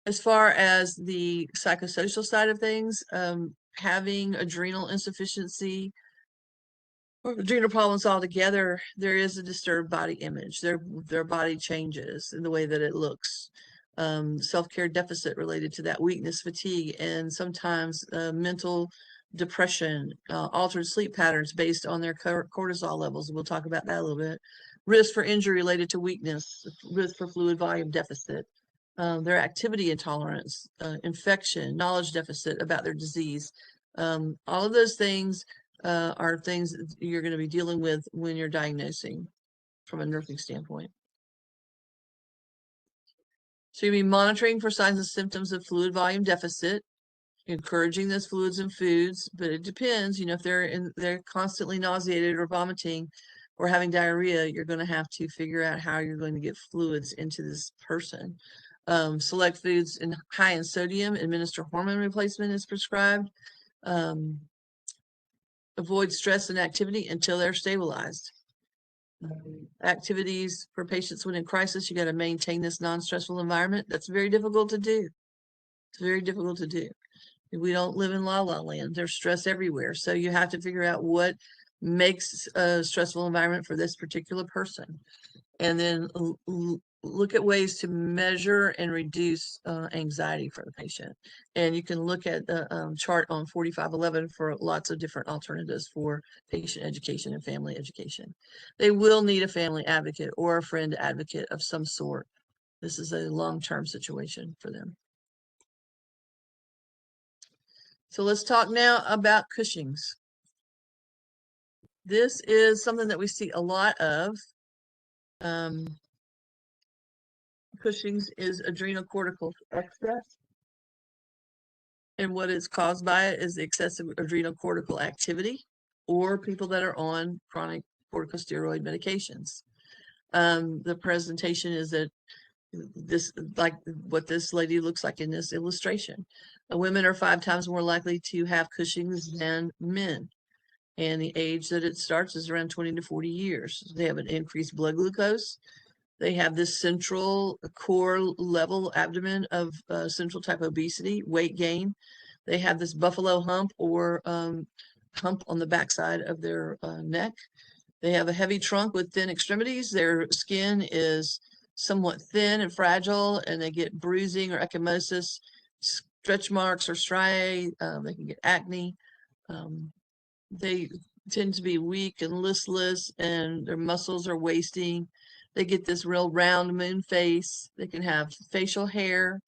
As far as the psychosocial side of things, having adrenal insufficiency or adrenal problems altogether, there is a disturbed body image. Their body changes in the way that it looks. Self-care deficit related to that weakness, fatigue, and sometimes mental depression, altered sleep patterns based on their cortisol levels. We'll talk about that a little bit. Risk for injury related to weakness, risk for fluid volume deficit, their activity intolerance, infection, knowledge deficit about their disease. All of those things are things that you're going to be dealing with when you're diagnosing from a nursing standpoint. So you'll be monitoring for signs and symptoms of fluid volume deficit, encouraging those fluids and foods, but it depends. If they're constantly nauseated or vomiting or having diarrhea, you're going to have to figure out how you're going to get fluids into this person. Select foods high in sodium, administer hormone replacement is prescribed. Avoid stress and activity until they're stabilized. Activities for patients when in crisis, you got to maintain this non-stressful environment. That's very difficult to do. It's very difficult to do. We don't live in la la land. There's stress everywhere. So you have to figure out what makes a stressful environment for this particular person. And then look at ways to measure and reduce anxiety for the patient. And you can look at the chart on 4511 for lots of different alternatives for patient education and family education. They will need a family advocate or a friend advocate of some sort. This is a long-term situation for them. So let's talk now about Cushing's. This is something that we see a lot of. Cushing's is adrenocortical excess. And what is caused by it is the excessive adrenocortical activity or people that are on chronic corticosteroid medications. The presentation is that this, like what this lady looks like in this illustration. Women are 5 times more likely to have Cushing's than men. And the age that it starts is around 20 to 40 years. They have an increased blood glucose. They have this central core level abdomen of central type obesity, weight gain. They have this buffalo hump or hump on the backside of their neck. They have a heavy trunk with thin extremities. Their skin is somewhat thin and fragile, and they get bruising or ecchymosis, stretch marks or striae. They can get acne. They tend to be weak and listless, and their muscles are wasting. They get this real round moon face. They can have facial hair.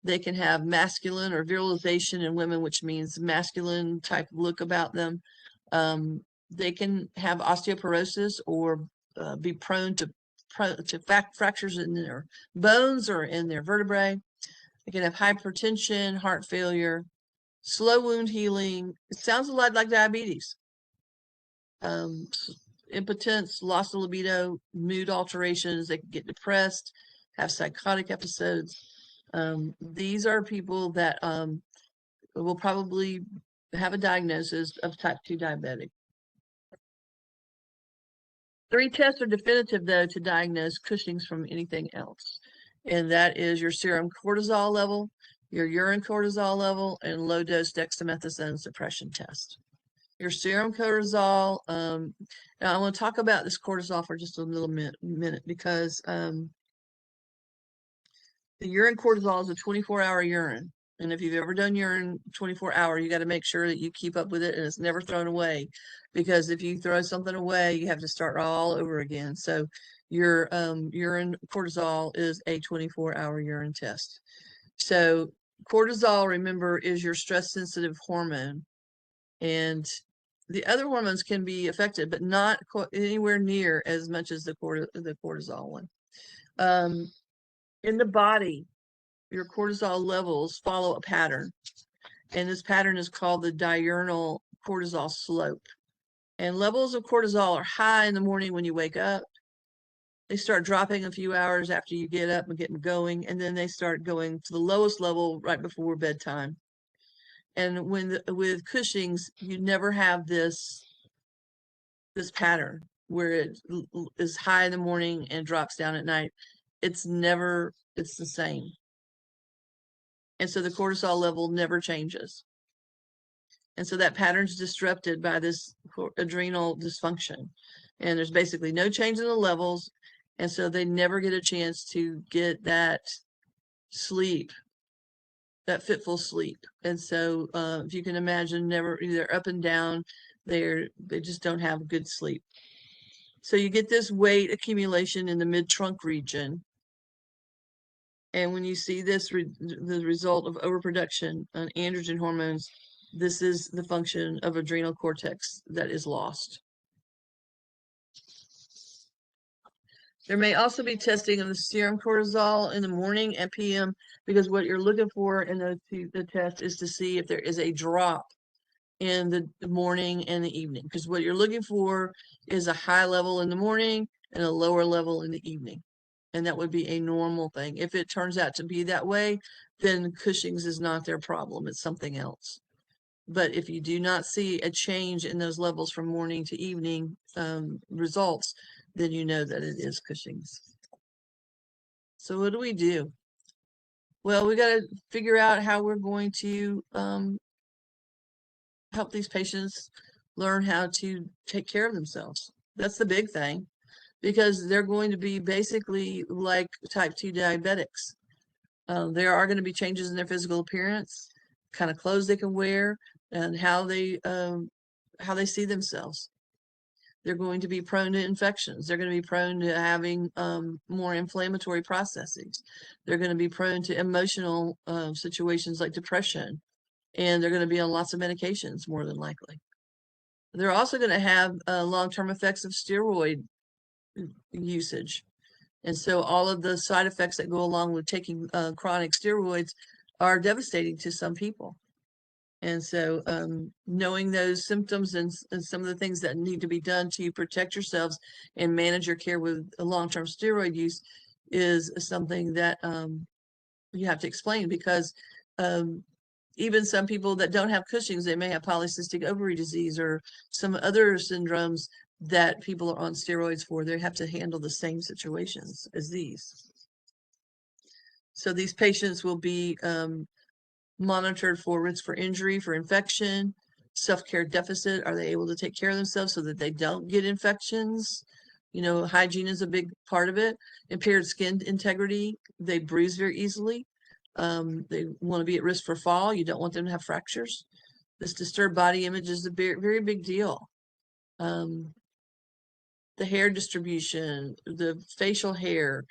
They can have masculine or virilization in women, which means masculine type look about them. They can have osteoporosis or be prone to fractures in their bones or in their vertebrae. They can have hypertension, heart failure, slow wound healing. It sounds a lot like diabetes. Impotence, loss of libido, mood alterations. They can get depressed, have psychotic episodes. These are people that will probably have a diagnosis of type 2 diabetic. Three tests are definitive, though, to diagnose Cushing's from anything else. And that is your serum cortisol level, your urine cortisol level, and low-dose dexamethasone suppression test. Your serum cortisol, now I want to talk about this cortisol for just a little minute because the urine cortisol is a 24-hour urine. And if you've ever done urine 24-hour, you got to make sure that you keep up with it and it's never thrown away. Because if you throw something away, you have to start all over again. So your urine cortisol is a 24-hour urine test. So cortisol, remember, is your stress-sensitive hormone. And the other hormones can be affected, but not anywhere near as much as the cortisol one. In the body, your cortisol levels follow a pattern. And this pattern is called the diurnal cortisol slope. And levels of cortisol are high in the morning when you wake up. They start dropping a few hours after you get up and getting going. And then they start going to the lowest level right before bedtime. And with Cushing's, you never have this pattern where it is high in the morning and drops down at night. It's the same. And so the cortisol level never changes. And so that pattern's disrupted by this adrenal dysfunction. And there's basically no change in the levels. And so they never get a chance to get that sleep, that fitful sleep. And so if you can imagine, they're up and down, they just don't have good sleep. So you get this weight accumulation in the mid-trunk region. And when you see this, the result of overproduction on androgen hormones, this is the function of adrenal cortex that is lost. There may also be testing of the serum cortisol in the morning and PM, because what you're looking for in the test is to see if there is a drop in the morning and the evening. Because what you're looking for is a high level in the morning and a lower level in the evening. And that would be a normal thing. If it turns out to be that way, then Cushing's is not their problem. It's something else. But if you do not see a change in those levels from morning to evening results, then you know that it is Cushing's. So what do we do? Well, we got to figure out how we're going to help these patients learn how to take care of themselves. That's the big thing, because they're going to be basically like type 2 diabetics. There are going to be changes in their physical appearance, kind of clothes they can wear, and how they see themselves. They're going to be prone to infections. They're going to be prone to having more inflammatory processes. They're going to be prone to emotional situations like depression, and they're going to be on lots of medications more than likely. They're also going to have long-term effects of steroid usage. And so all of the side effects that go along with taking chronic steroids are devastating to some people. And so knowing those symptoms and some of the things that need to be done to protect yourselves and manage your care with long-term steroid use is something that you have to explain, because even some people that don't have Cushing's, they may have polycystic ovary disease or some other syndromes that people are on steroids for. They have to handle the same situations as these. So these patients will be monitored for risk for injury, for infection, self-care deficit. Are they able to take care of themselves so that they don't get infections? You know, hygiene is a big part of it. Impaired skin integrity. They bruise very easily. They want to be at risk for fall. You don't want them to have fractures. This disturbed body image is a very big deal. The hair distribution, the facial hair,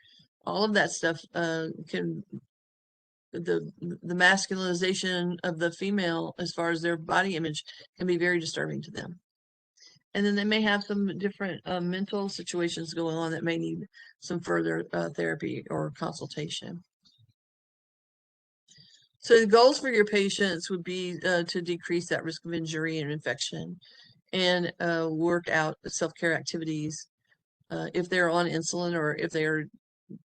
all of that stuff can, the masculinization of the female as far as their body image can be very disturbing to them. And then they may have some different mental situations going on that may need some further therapy or consultation. So the goals for your patients would be to decrease that risk of injury and infection, and work out self-care activities. If they're on insulin, or if they're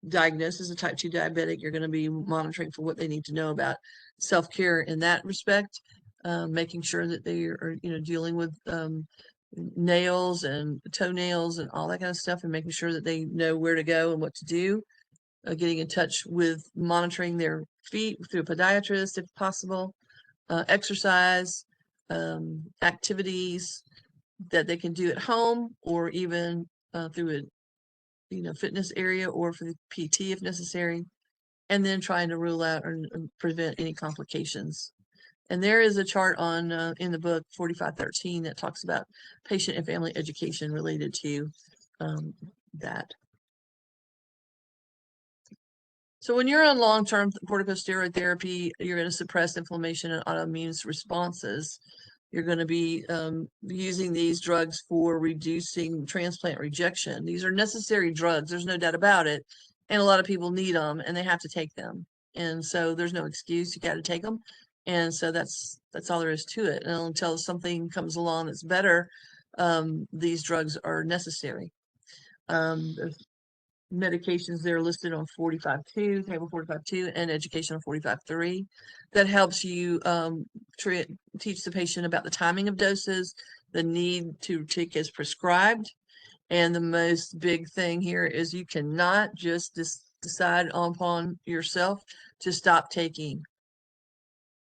diagnosed as a type 2 diabetic, you're going to be monitoring for what they need to know about self-care in that respect, making sure that they are, dealing with nails and toenails and all that kind of stuff, and making sure that they know where to go and what to do. Getting in touch with monitoring their feet through a podiatrist if possible. Exercise, activities that they can do at home, or even through a fitness area, or for the PT if necessary, and then trying to rule out or prevent any complications. And there is a chart on in the book 4513 that talks about patient and family education related to that. So when you're on long-term corticosteroid therapy, you're going to suppress inflammation and autoimmune responses. You're going to be using these drugs for reducing transplant rejection. These are necessary drugs. There's no doubt about it. And a lot of people need them, and they have to take them. And so there's no excuse. You got to take them. And so that's all there is to it. And until something comes along that's better, these drugs are necessary. There's medications that are listed on 45.2, table 45.2, and education on 45.3 that helps you teach the patient about the timing of doses, the need to take as prescribed. And the most big thing here is you cannot just decide upon yourself to stop taking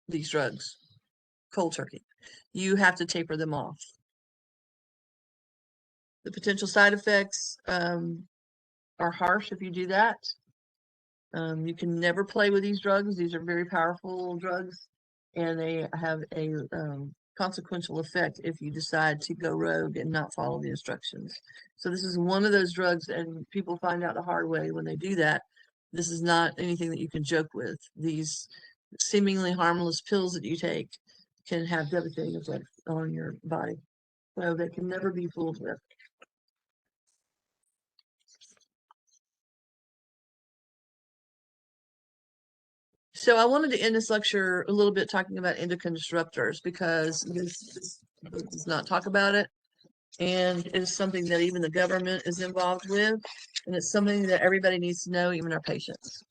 these drugs cold turkey. You have to taper them off. The potential side effects are harsh if you do that. You can never play with these drugs. These are very powerful drugs, and they have a consequential effect if you decide to go rogue and not follow the instructions. So this is one of those drugs, and people find out the hard way when they do that. This is not anything that you can joke with. These seemingly harmless pills that you take can have devastating effects on your body. So they can never be fooled with. So I wanted to end this lecture a little bit talking about endocrine disruptors, because this does not talk about it, and it's something that even the government is involved with, and it's something that everybody needs to know, even our patients.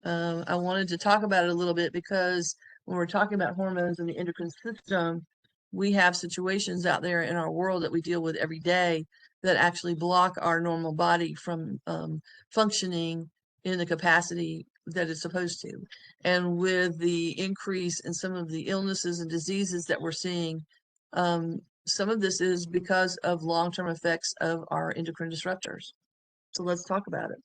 I wanted to talk about it a little bit because when we're talking about hormones and the endocrine system, we have situations out there in our world that we deal with every day that actually block our normal body from functioning in the capacity that it's supposed to. And with the increase in some of the illnesses and diseases that we're seeing, some of this is because of long-term effects of our endocrine disruptors. So let's talk about it.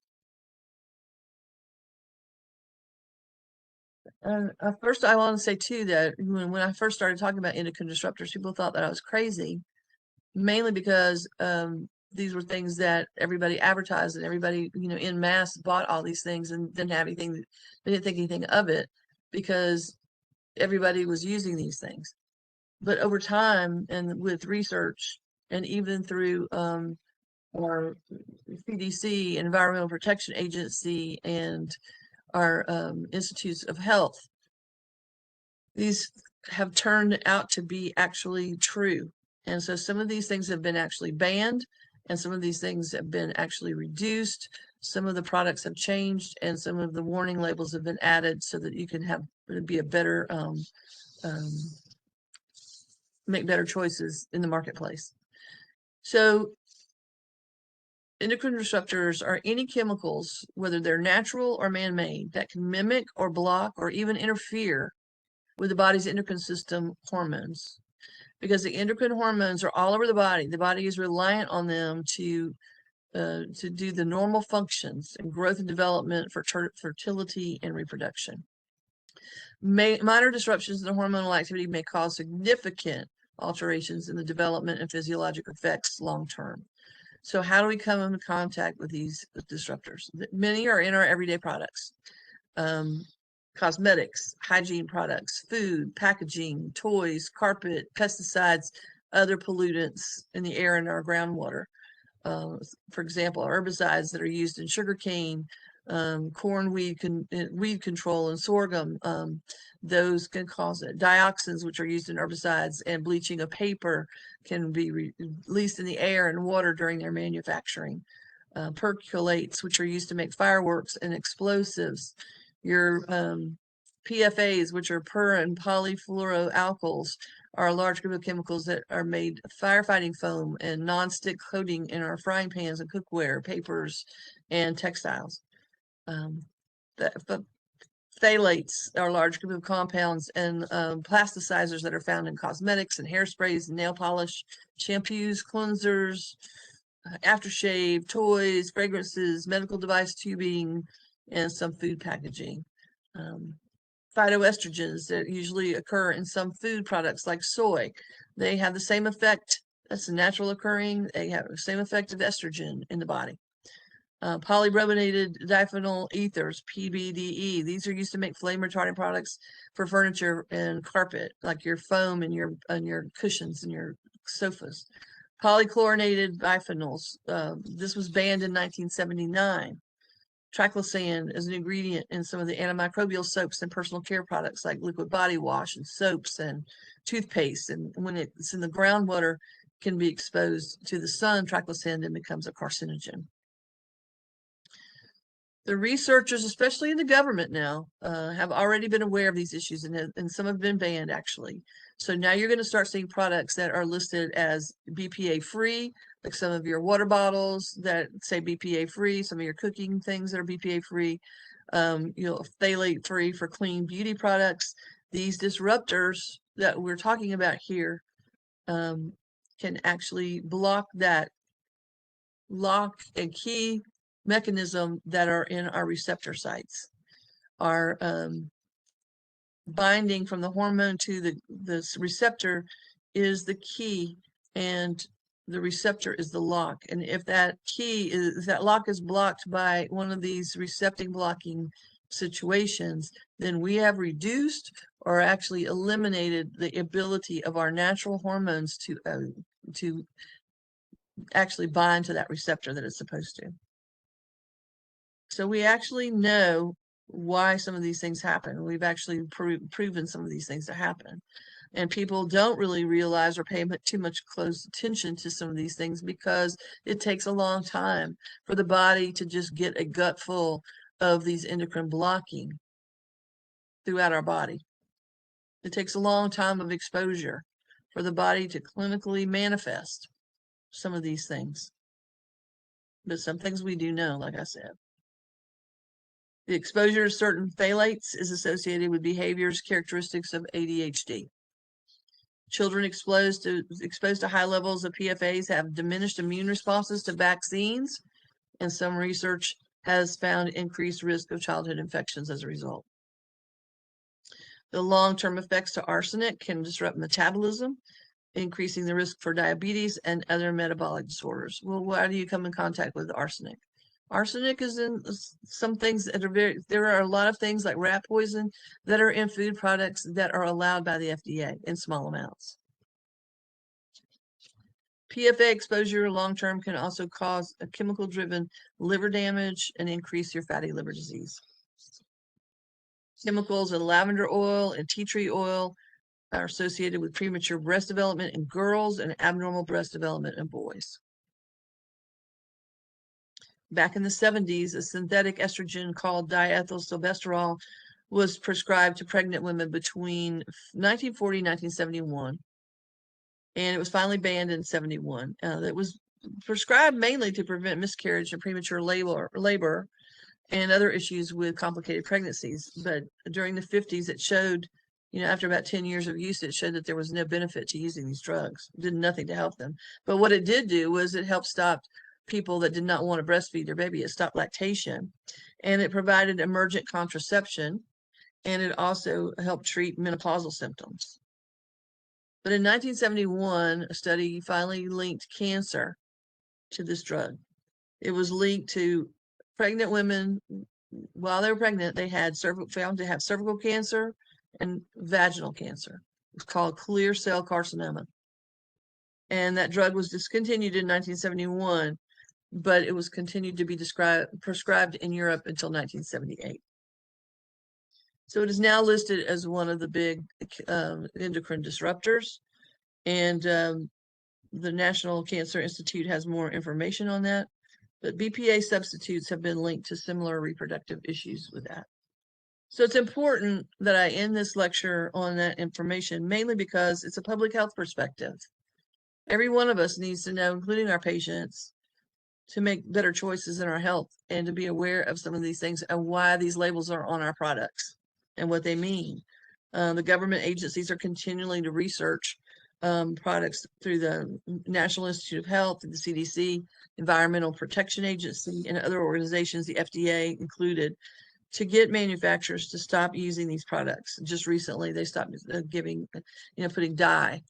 And first, I want to say too that when I first started talking about endocrine disruptors, people thought that I was crazy, mainly because these were things that everybody advertised, and everybody, in mass bought all these things and didn't have anything. They didn't think anything of it because everybody was using these things. But over time, and with research, and even through our CDC, Environmental Protection Agency, and our institutes of health, these have turned out to be actually true. And so some of these things have been actually banned, and some of these things have been actually reduced. Some of the products have changed, and some of the warning labels have been added so that you can have be a better make better choices in the marketplace. So endocrine disruptors are any chemicals, whether they're natural or man-made, that can mimic or block or even interfere with the body's endocrine system hormones. Because the endocrine hormones are all over the body. The body is reliant on them to do the normal functions and growth and development for fertility and reproduction. Minor disruptions in the hormonal activity may cause significant alterations in the development and physiologic effects long term. So how do we come into contact with these disruptors? Many are in our everyday products. Cosmetics, hygiene products, food, packaging, toys, carpet, pesticides, other pollutants in the air and our groundwater. For example, herbicides that are used in sugarcane, corn weed control, and sorghum. Those can cause it. Dioxins, which are used in herbicides, and bleaching of paper can be released in the air and water during their manufacturing. Percolates, which are used to make fireworks and explosives. Your PFAs, which are per and polyfluoroalkyls, are a large group of chemicals that are made firefighting foam and non-stick coating in our frying pans and cookware, papers, and textiles. But phthalates are a large group of compounds and plasticizers that are found in cosmetics and hairsprays and nail polish, shampoos, cleansers, aftershave, toys, fragrances, medical device tubing, and some food packaging. Phytoestrogens that usually occur in some food products like soy. They have the same effect. That's a natural occurring. They have the same effect of estrogen in the body. Polybrominated diphenyl ethers, PBDE. These are used to make flame retardant products for furniture and carpet, like your foam and your cushions and your sofas. Polychlorinated biphenyls. This was banned in 1979. Triclosan is an ingredient in some of the antimicrobial soaps and personal care products like liquid body wash and soaps and toothpaste. And when it's in the groundwater, can be exposed to the sun, triclosan then becomes a carcinogen. The researchers, especially in the government now, have already been aware of these issues, and some have been banned, actually. So now you're going to start seeing products that are listed as BPA free, like some of your water bottles that say BPA free, some of your cooking things that are BPA free, phthalate free for clean beauty products. These disruptors that we're talking about here can actually block that lock and key mechanism that are in our receptor sites. Our binding from the hormone to the receptor is the key, and the receptor is the lock. And if that lock is blocked by one of these receptor blocking situations, then we have reduced or actually eliminated the ability of our natural hormones to actually bind to that receptor that it's supposed to. So we actually know why some of these things happen. We've actually proven some of these things to happen. And people don't really realize or pay too much close attention to some of these things because it takes a long time for the body to just get a gut full of these endocrine blocking throughout our body. It takes a long time of exposure for the body to clinically manifest some of these things. But some things we do know, like I said. The exposure to certain phthalates is associated with behaviors characteristics of ADHD. Children exposed to high levels of PFAs have diminished immune responses to vaccines, and some research has found increased risk of childhood infections as a result. The long-term effects to arsenic can disrupt metabolism, increasing the risk for diabetes and other metabolic disorders. Well, why do you come in contact with arsenic? Arsenic is in some things that are there are a lot of things like rat poison that are in food products that are allowed by the FDA in small amounts. PFA exposure long-term can also cause a chemical-driven liver damage and increase your fatty liver disease. Chemicals in lavender oil and tea tree oil are associated with premature breast development in girls and abnormal breast development in boys. Back in the 70s, a synthetic estrogen called diethylstilbestrol was prescribed to pregnant women between 1940 and 1971, and it was finally banned in 71. It was prescribed mainly to prevent miscarriage and premature labor and other issues with complicated pregnancies. But during the 50s, it showed, after about 10 years of use, it showed that there was no benefit to using these drugs. It did nothing to help them. But what it did do was it helped stop people that did not want to breastfeed their baby. It stopped lactation, and it provided emergent contraception, and it also helped treat menopausal symptoms. But in 1971, a study finally linked cancer to this drug. It was linked to pregnant women. While they were pregnant, they had found to have cervical cancer and vaginal cancer. It's called clear cell carcinoma. And that drug was discontinued in 1971, but it was continued to be prescribed in Europe until 1978. So it is now listed as one of the big endocrine disruptors, and the National Cancer Institute has more information on that. But BPA substitutes have been linked to similar reproductive issues with that. So it's important that I end this lecture on that information, mainly because it's a public health perspective. Every one of us needs to know, including our patients, to make better choices in our health and to be aware of some of these things and why these labels are on our products and what they mean. The government agencies are continuing to research products through the National Institute of Health, the CDC, Environmental Protection Agency, and other organizations, the FDA included, to get manufacturers to stop using these products. Just recently, they stopped putting dye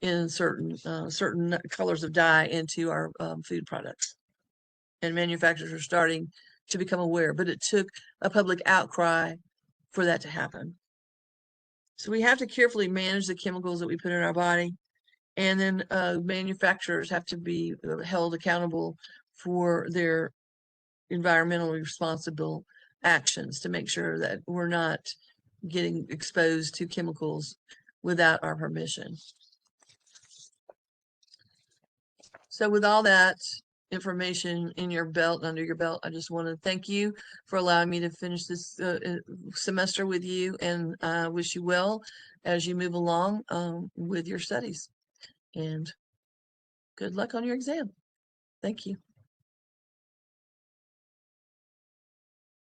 in certain colors of dye into our food products. And manufacturers are starting to become aware, but it took a public outcry for that to happen. So we have to carefully manage the chemicals that we put in our body, and then manufacturers have to be held accountable for their environmentally responsible actions to make sure that we're not getting exposed to chemicals without our permission. So with all that information in your belt, under your belt, I just want to thank you for allowing me to finish this semester with you, and wish you well as you move along with your studies. And good luck on your exam. Thank you.